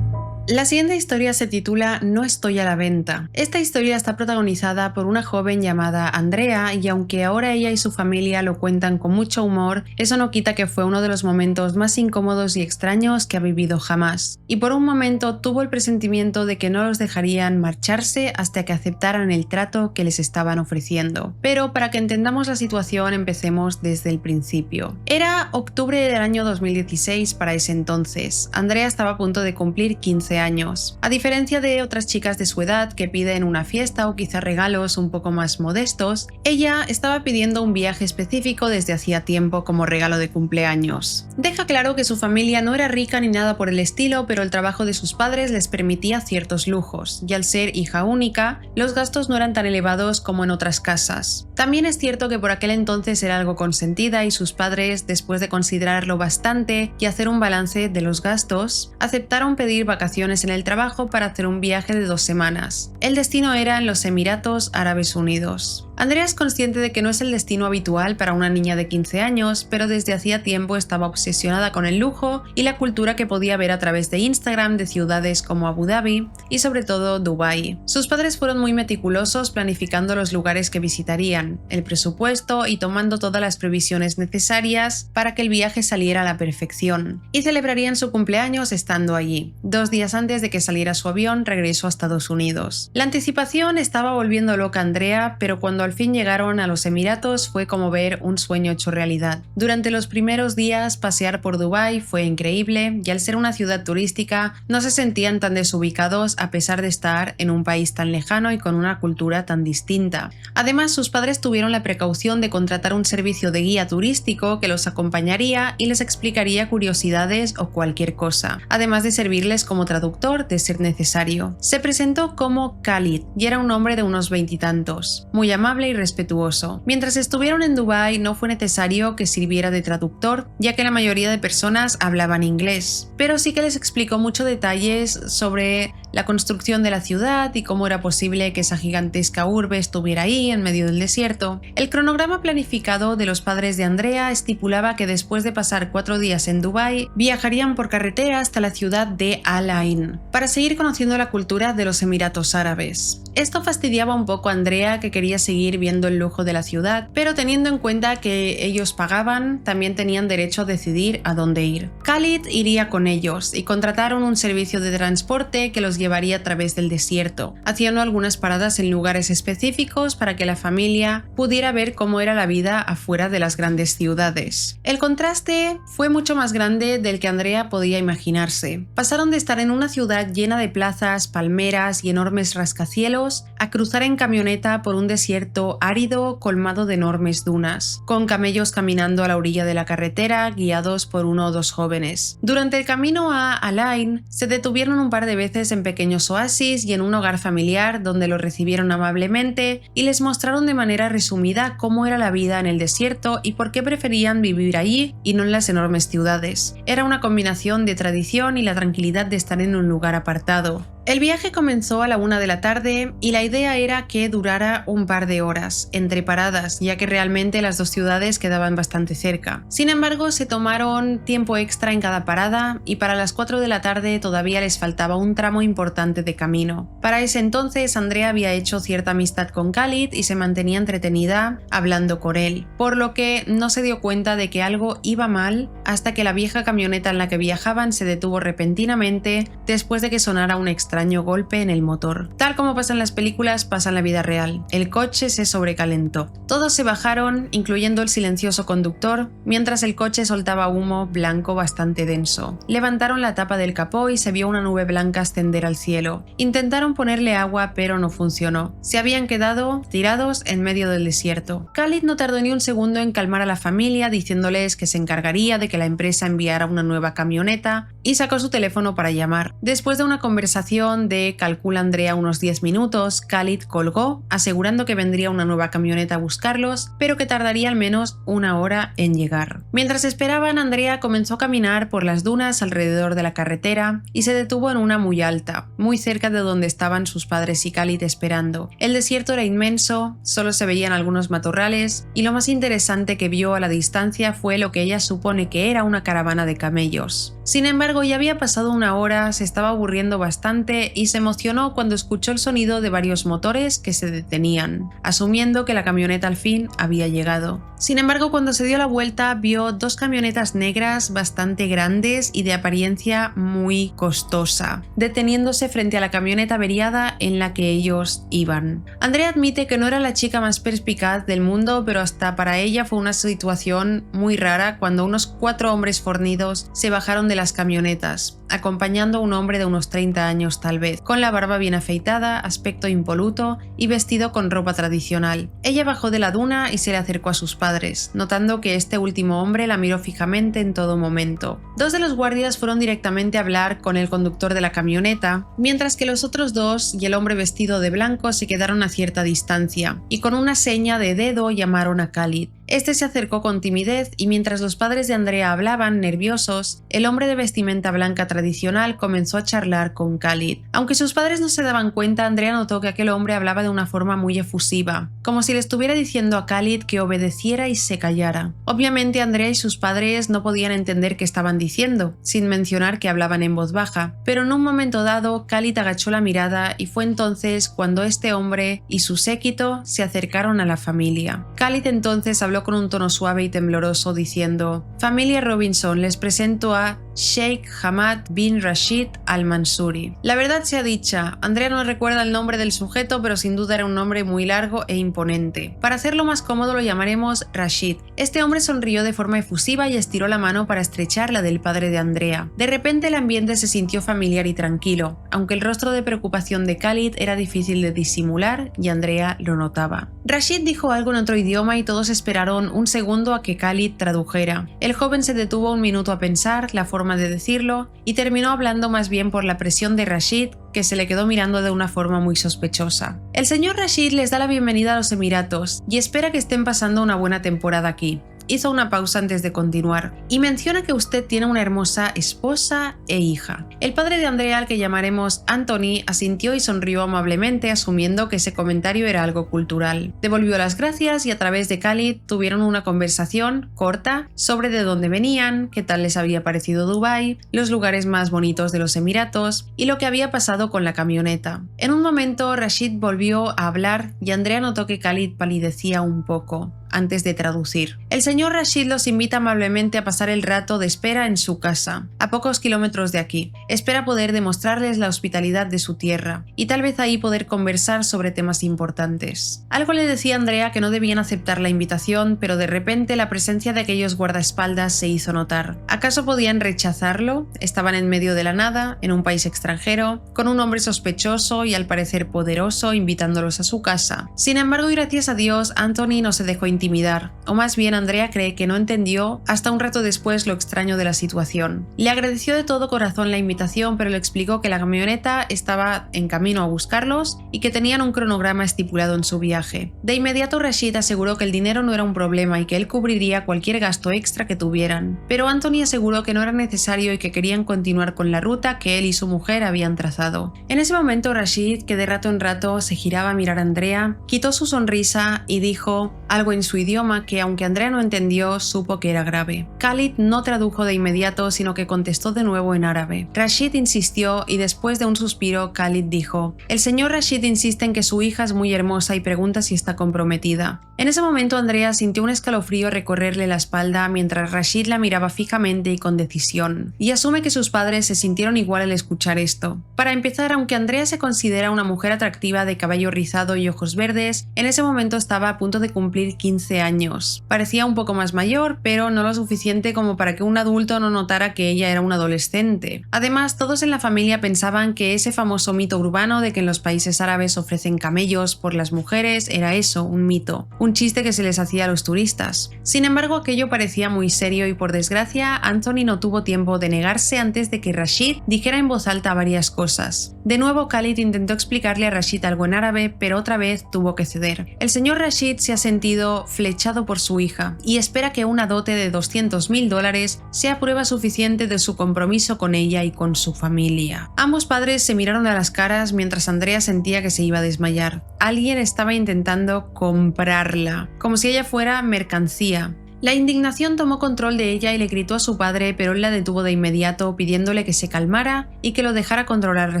Speaker 1: La siguiente historia se titula No estoy a la venta. Esta historia está protagonizada por una joven llamada Andrea y aunque ahora ella y su familia lo cuentan con mucho humor, eso no quita que fue uno de los momentos más incómodos y extraños que ha vivido jamás. Y por un momento tuvo el presentimiento de que no los dejarían marcharse hasta que aceptaran el trato que les estaban ofreciendo. Pero para que entendamos la situación, empecemos desde el principio. Era octubre del año 2016 para ese entonces. Andrea estaba a punto de cumplir 15 años. A diferencia de otras chicas de su edad que piden una fiesta o quizá regalos un poco más modestos, ella estaba pidiendo un viaje específico desde hacía tiempo como regalo de cumpleaños. Deja claro que su familia no era rica ni nada por el estilo, pero el trabajo de sus padres les permitía ciertos lujos, y al ser hija única, los gastos no eran tan elevados como en otras casas. También es cierto que por aquel entonces era algo consentida y sus padres, después de considerarlo bastante y hacer un balance de los gastos, aceptaron pedir vacaciones en el trabajo para hacer un viaje de 2 semanas. El destino era en los Emiratos Árabes Unidos. Andrea es consciente de que no es el destino habitual para una niña de 15 años, pero desde hacía tiempo estaba obsesionada con el lujo y la cultura que podía ver a través de Instagram de ciudades como Abu Dhabi y sobre todo Dubái. Sus padres fueron muy meticulosos planificando los lugares que visitarían, el presupuesto y tomando todas las previsiones necesarias para que el viaje saliera a la perfección. Y celebrarían su cumpleaños estando allí. 2 días antes de que saliera su avión, regresó a Estados Unidos. La anticipación estaba volviendo loca a Andrea, pero cuando al fin llegaron a los Emiratos fue como ver un sueño hecho realidad. Durante los primeros días, pasear por Dubái fue increíble y al ser una ciudad turística no se sentían tan desubicados a pesar de estar en un país tan lejano y con una cultura tan distinta. Además, sus padres tuvieron la precaución de contratar un servicio de guía turístico que los acompañaría y les explicaría curiosidades o cualquier cosa, además de servirles como traductor de ser necesario. Se presentó como Khalid y era un hombre de unos 20 y tantos, muy amable amable y respetuoso. Mientras estuvieron en Dubái no fue necesario que sirviera de traductor, ya que la mayoría de personas hablaban inglés, pero sí que les explicó muchos detalles sobre la construcción de la ciudad y cómo era posible que esa gigantesca urbe estuviera ahí en medio del desierto. El cronograma planificado de los padres de Andrea estipulaba que después de pasar 4 días en Dubái, viajarían por carretera hasta la ciudad de Al Ain para seguir conociendo la cultura de los Emiratos Árabes. Esto fastidiaba un poco a Andrea, que quería seguir viendo el lujo de la ciudad, pero teniendo en cuenta que ellos pagaban, también tenían derecho a decidir a dónde ir. Khalid iría con ellos y contrataron un servicio de transporte que los llevaría a través del desierto, haciendo algunas paradas en lugares específicos para que la familia pudiera ver cómo era la vida afuera de las grandes ciudades. El contraste fue mucho más grande del que Andrea podía imaginarse. Pasaron de estar en una ciudad llena de plazas, palmeras y enormes rascacielos a cruzar en camioneta por un desierto árido colmado de enormes dunas, con camellos caminando a la orilla de la carretera guiados por 1 o 2 jóvenes. Durante el camino a Al Ain se detuvieron un par de veces en pequeños oasis y en un hogar familiar donde los recibieron amablemente y les mostraron de manera resumida cómo era la vida en el desierto y por qué preferían vivir allí y no en las enormes ciudades. Era una combinación de tradición y la tranquilidad de estar en un lugar apartado. El viaje comenzó a la 1 de la tarde y la idea era que durara un par de horas, entre paradas, ya que realmente las dos ciudades quedaban bastante cerca. Sin embargo, se tomaron tiempo extra en cada parada y para las 4 de la tarde todavía les faltaba un tramo importante de camino. Para ese entonces, Andrea había hecho cierta amistad con Khalid y se mantenía entretenida hablando con él, por lo que no se dio cuenta de que algo iba mal hasta que la vieja camioneta en la que viajaban se detuvo repentinamente después de que sonara un extraño golpe en el motor. Tal como pasa en las películas, pasa en la vida real. El coche se sobrecalentó. Todos se bajaron, incluyendo el silencioso conductor, mientras el coche soltaba humo blanco bastante denso. Levantaron la tapa del capó y se vio una nube blanca ascender al cielo. Intentaron ponerle agua, pero no funcionó. Se habían quedado tirados en medio del desierto. Khalid no tardó ni un segundo en calmar a la familia, diciéndoles que se encargaría de que la empresa enviara una nueva camioneta, y sacó su teléfono para llamar. Después de una conversación de, calcula Andrea, unos 10 minutos, Khalid colgó, asegurando que vendría una nueva camioneta a buscarlos, pero que tardaría al menos 1 hora en llegar. Mientras esperaban, Andrea comenzó a caminar por las dunas alrededor de la carretera y se detuvo en una muy alta, muy cerca de donde estaban sus padres y Khalid esperando. El desierto era inmenso, solo se veían algunos matorrales y lo más interesante que vio a la distancia fue lo que ella supone que era una caravana de camellos. Sin embargo, ya había pasado 1 hora, se estaba aburriendo bastante y se emocionó cuando escuchó el sonido de varios motores que se detenían, asumiendo que la camioneta al fin había llegado. Sin embargo, cuando se dio la vuelta, vio 2 camionetas negras bastante grandes y de apariencia muy costosa, deteniéndose frente a la camioneta averiada en la que ellos iban. Andrea admite que no era la chica más perspicaz del mundo, pero hasta para ella fue una situación muy rara cuando unos 4 hombres fornidos se bajaron de las camionetas, acompañando a un hombre de unos 30 años tal vez, con la barba bien afeitada, aspecto impoluto y vestido con ropa tradicional. Ella bajó de la duna y se le acercó a sus padres, notando que este último hombre la miró fijamente en todo momento. 2 de los guardias fueron directamente a hablar con el conductor de la camioneta, mientras que los otros 2 y el hombre vestido de blanco se quedaron a cierta distancia, y con una seña de dedo llamaron a Khalid. Este se acercó con timidez y mientras los padres de Andrea hablaban, nerviosos, el hombre de vestimenta blanca tradicional comenzó a charlar con Khalid. Aunque sus padres no se daban cuenta, Andrea notó que aquel hombre hablaba de una forma muy efusiva, como si le estuviera diciendo a Khalid que obedeciera y se callara. Obviamente Andrea y sus padres no podían entender qué estaban diciendo, sin mencionar que hablaban en voz baja, pero en un momento dado Khalid agachó la mirada y fue entonces cuando este hombre y su séquito se acercaron a la familia. Khalid entonces habló con un tono suave y tembloroso diciendo: «Familia Robinson, les presento a Sheikh Hamad bin Rashid al-Mansuri». La verdad sea dicha, Andrea no recuerda el nombre del sujeto, pero sin duda era un nombre muy largo e imponente. Para hacerlo más cómodo lo llamaremos Rashid. Este hombre sonrió de forma efusiva y estiró la mano para estrechar la del padre de Andrea. De repente el ambiente se sintió familiar y tranquilo, aunque el rostro de preocupación de Khalid era difícil de disimular y Andrea lo notaba. Rashid dijo algo en otro idioma y todos esperaron un segundo a que Khalid tradujera. El joven se detuvo un minuto a pensar la forma de decirlo y terminó hablando más bien por la presión de Rashid que se le quedó mirando de una forma muy sospechosa. El señor Rashid les da la bienvenida a los Emiratos y espera que estén pasando una buena temporada aquí. Hizo una pausa antes de continuar y menciona que usted tiene una hermosa esposa e hija. El padre de Andrea, al que llamaremos Anthony, asintió y sonrió amablemente, asumiendo que ese comentario era algo cultural. Devolvió las gracias y a través de Khalid tuvieron una conversación corta sobre de dónde venían, qué tal les había parecido Dubái, los lugares más bonitos de los Emiratos y lo que había pasado con la camioneta. En un momento Rashid volvió a hablar y Andrea notó que Khalid palidecía un poco antes de traducir. El señor Rashid los invita amablemente a pasar el rato de espera en su casa, a pocos kilómetros de aquí. Espera poder demostrarles la hospitalidad de su tierra y tal vez ahí poder conversar sobre temas importantes. Algo le decía a Andrea que no debían aceptar la invitación, pero de repente la presencia de aquellos guardaespaldas se hizo notar. ¿Acaso podían rechazarlo? Estaban en medio de la nada, en un país extranjero, con un hombre sospechoso y al parecer poderoso invitándolos a su casa. Sin embargo, y gracias a Dios, Anthony no se dejó intimidar, o más bien Andrea cree que no entendió hasta un rato después lo extraño de la situación. Le agradeció de todo corazón la invitación, pero le explicó que la camioneta estaba en camino a buscarlos y que tenían un cronograma estipulado en su viaje. De inmediato Rashid aseguró que el dinero no era un problema y que él cubriría cualquier gasto extra que tuvieran, pero Anthony aseguró que no era necesario y que querían continuar con la ruta que él y su mujer habían trazado. En ese momento Rashid, que de rato en rato se giraba a mirar a Andrea, quitó su sonrisa y dijo algo en su idioma que, aunque Andrea no entendió, supo que era grave. Khalid no tradujo de inmediato, sino que contestó de nuevo en árabe. Rashid insistió y después de un suspiro, Khalid dijo: el señor Rashid insiste en que su hija es muy hermosa y pregunta si está comprometida. En ese momento Andrea sintió un escalofrío recorrerle la espalda mientras Rashid la miraba fijamente y con decisión, y asume que sus padres se sintieron igual al escuchar esto. Para empezar, aunque Andrea se considera una mujer atractiva de cabello rizado y ojos verdes, en ese momento estaba a punto de cumplir 15 años. Parecía un poco más mayor, pero no lo suficiente como para que un adulto no notara que ella era una adolescente. Además, todos en la familia pensaban que ese famoso mito urbano de que en los países árabes ofrecen camellos por las mujeres era eso, un mito, un chiste que se les hacía a los turistas. Sin embargo, aquello parecía muy serio y por desgracia, Anthony no tuvo tiempo de negarse antes de que Rashid dijera en voz alta varias cosas. De nuevo, Khalid intentó explicarle a Rashid algo en árabe, pero otra vez tuvo que ceder. El señor Rashid se ha sentido flechado por su hija y espera que una dote de $200.000 sea prueba suficiente de su compromiso con ella y con su familia. Ambos padres se miraron a las caras mientras Andrea sentía que se iba a desmayar. Alguien estaba intentando comprarla, como si ella fuera mercancía. La indignación tomó control de ella y le gritó a su padre, pero él la detuvo de inmediato pidiéndole que se calmara y que lo dejara controlar la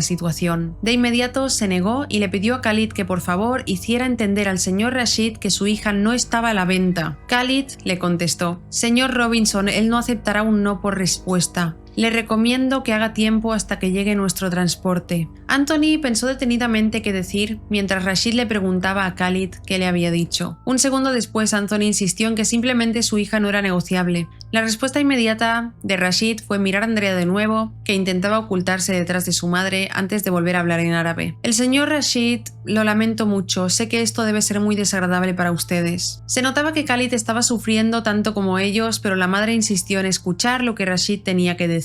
Speaker 1: situación. De inmediato se negó y le pidió a Khalid que por favor hiciera entender al señor Rashid que su hija no estaba a la venta. Khalid le contestó: señor Robinson, él no aceptará un no por respuesta. Le recomiendo que haga tiempo hasta que llegue nuestro transporte. Anthony pensó detenidamente qué decir mientras Rashid le preguntaba a Khalid qué le había dicho. Un segundo después, Anthony insistió en que simplemente su hija no era negociable. La respuesta inmediata de Rashid fue mirar a Andrea de nuevo, que intentaba ocultarse detrás de su madre antes de volver a hablar en árabe. El señor Rashid, lo lamento mucho, sé que esto debe ser muy desagradable para ustedes. Se notaba que Khalid estaba sufriendo tanto como ellos, pero la madre insistió en escuchar lo que Rashid tenía que decir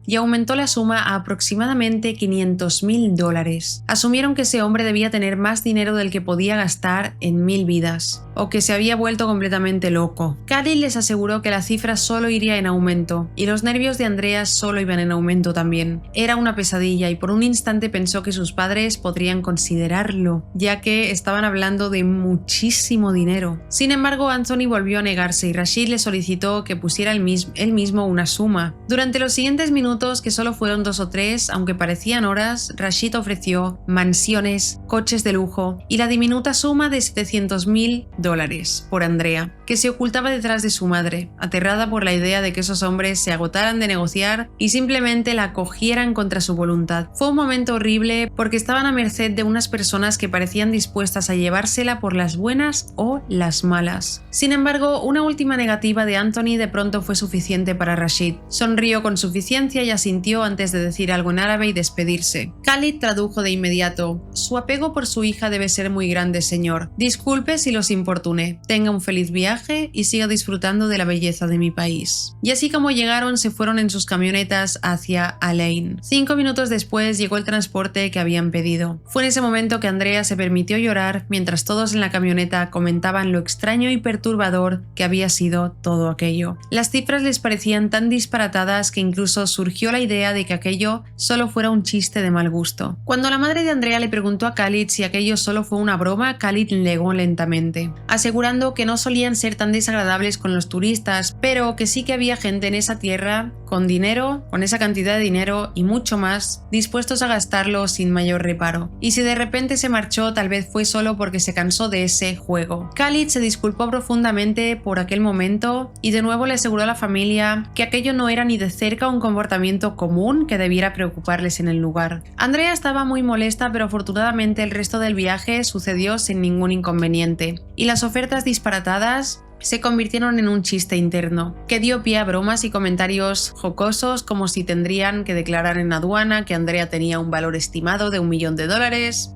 Speaker 1: y aumentó la suma a aproximadamente $500.000. Asumieron que ese hombre debía tener más dinero del que podía gastar en 1000 vidas, o que se había vuelto completamente loco. Khalid les aseguró que la cifra solo iría en aumento, y los nervios de Andrea solo iban en aumento también. Era una pesadilla y por un instante pensó que sus padres podrían considerarlo, ya que estaban hablando de muchísimo dinero. Sin embargo, Anthony volvió a negarse y Rashid le solicitó que pusiera él mismo una suma. Durante los siguientes minutos, que solo fueron 2 o 3, aunque parecían horas, Rashid ofreció mansiones, coches de lujo y la diminuta suma de $700.000 por Andrea, que se ocultaba detrás de su madre, aterrada por la idea de que esos hombres se agotaran de negociar y simplemente la acogieran contra su voluntad. Fue un momento horrible porque estaban a merced de unas personas que parecían dispuestas a llevársela por las buenas o las malas. Sin embargo, una última negativa de Anthony de pronto fue suficiente para Rashid. Sonrió con suficiencia y asintió antes de decir algo en árabe y despedirse. Khalid tradujo de inmediato: su apego por su hija debe ser muy grande, señor. Disculpe si los importuné. Tenga un feliz viaje viaje y siga disfrutando de la belleza de mi país. Y así como llegaron, se fueron en sus camionetas hacia Al-Ain. 5 minutos después llegó el transporte que habían pedido. Fue en ese momento que Andrea se permitió llorar mientras todos en la camioneta comentaban lo extraño y perturbador que había sido todo aquello. Las cifras les parecían tan disparatadas que incluso surgió la idea de que aquello solo fuera un chiste de mal gusto. Cuando la madre de Andrea le preguntó a Khalid si aquello solo fue una broma, Khalid negó lentamente, asegurando que no solían ser tan desagradables con los turistas, pero que sí que había gente en esa tierra con dinero, con esa cantidad de dinero y mucho más, dispuestos a gastarlo sin mayor reparo. Y si de repente se marchó, tal vez fue solo porque se cansó de ese juego. Khalid se disculpó profundamente por aquel momento y de nuevo le aseguró a la familia que aquello no era ni de cerca un comportamiento común que debiera preocuparles en el lugar. Andrea estaba muy molesta, pero afortunadamente el resto del viaje sucedió sin ningún inconveniente, y las ofertas disparatadas se convirtieron en un chiste interno, que dio pie a bromas y comentarios jocosos como si tendrían que declarar en aduana que Andrea tenía un valor estimado de $1 millón.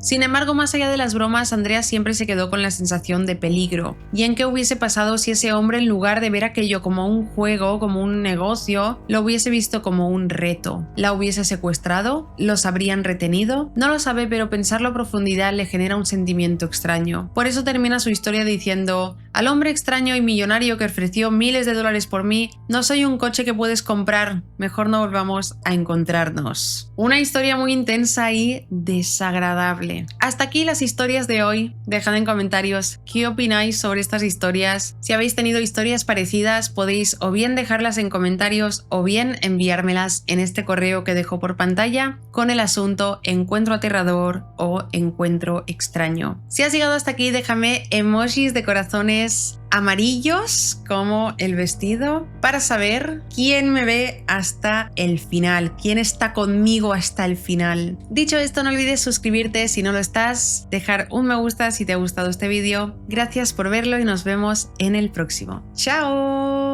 Speaker 1: Sin embargo, más allá de las bromas, Andrea siempre se quedó con la sensación de peligro, y en qué hubiese pasado si ese hombre, en lugar de ver aquello como un juego, como un negocio, lo hubiese visto como un reto. ¿La hubiese secuestrado? ¿Los habrían retenido? No lo sabe, pero pensarlo a profundidad le genera un sentimiento extraño. Por eso termina su historia diciendo: al hombre extraño y millonario que ofreció miles de dólares por mí, no soy un coche que puedes comprar, mejor no volvamos a encontrarnos. Una historia muy intensa y desagradable. Hasta aquí las historias de hoy. Dejad en comentarios qué opináis sobre estas historias. Si habéis tenido historias parecidas, podéis o bien dejarlas en comentarios o bien enviármelas en este correo que dejo por pantalla con el asunto encuentro aterrador o encuentro extraño. Si has llegado hasta aquí, déjame emojis de corazones amarillos como el vestido para saber quién me ve hasta el final, quién está conmigo hasta el final. Dicho esto, no olvides suscribirte si no lo estás, dejar un me gusta si te ha gustado este vídeo. Gracias por verlo y nos vemos en el próximo. ¡Chao!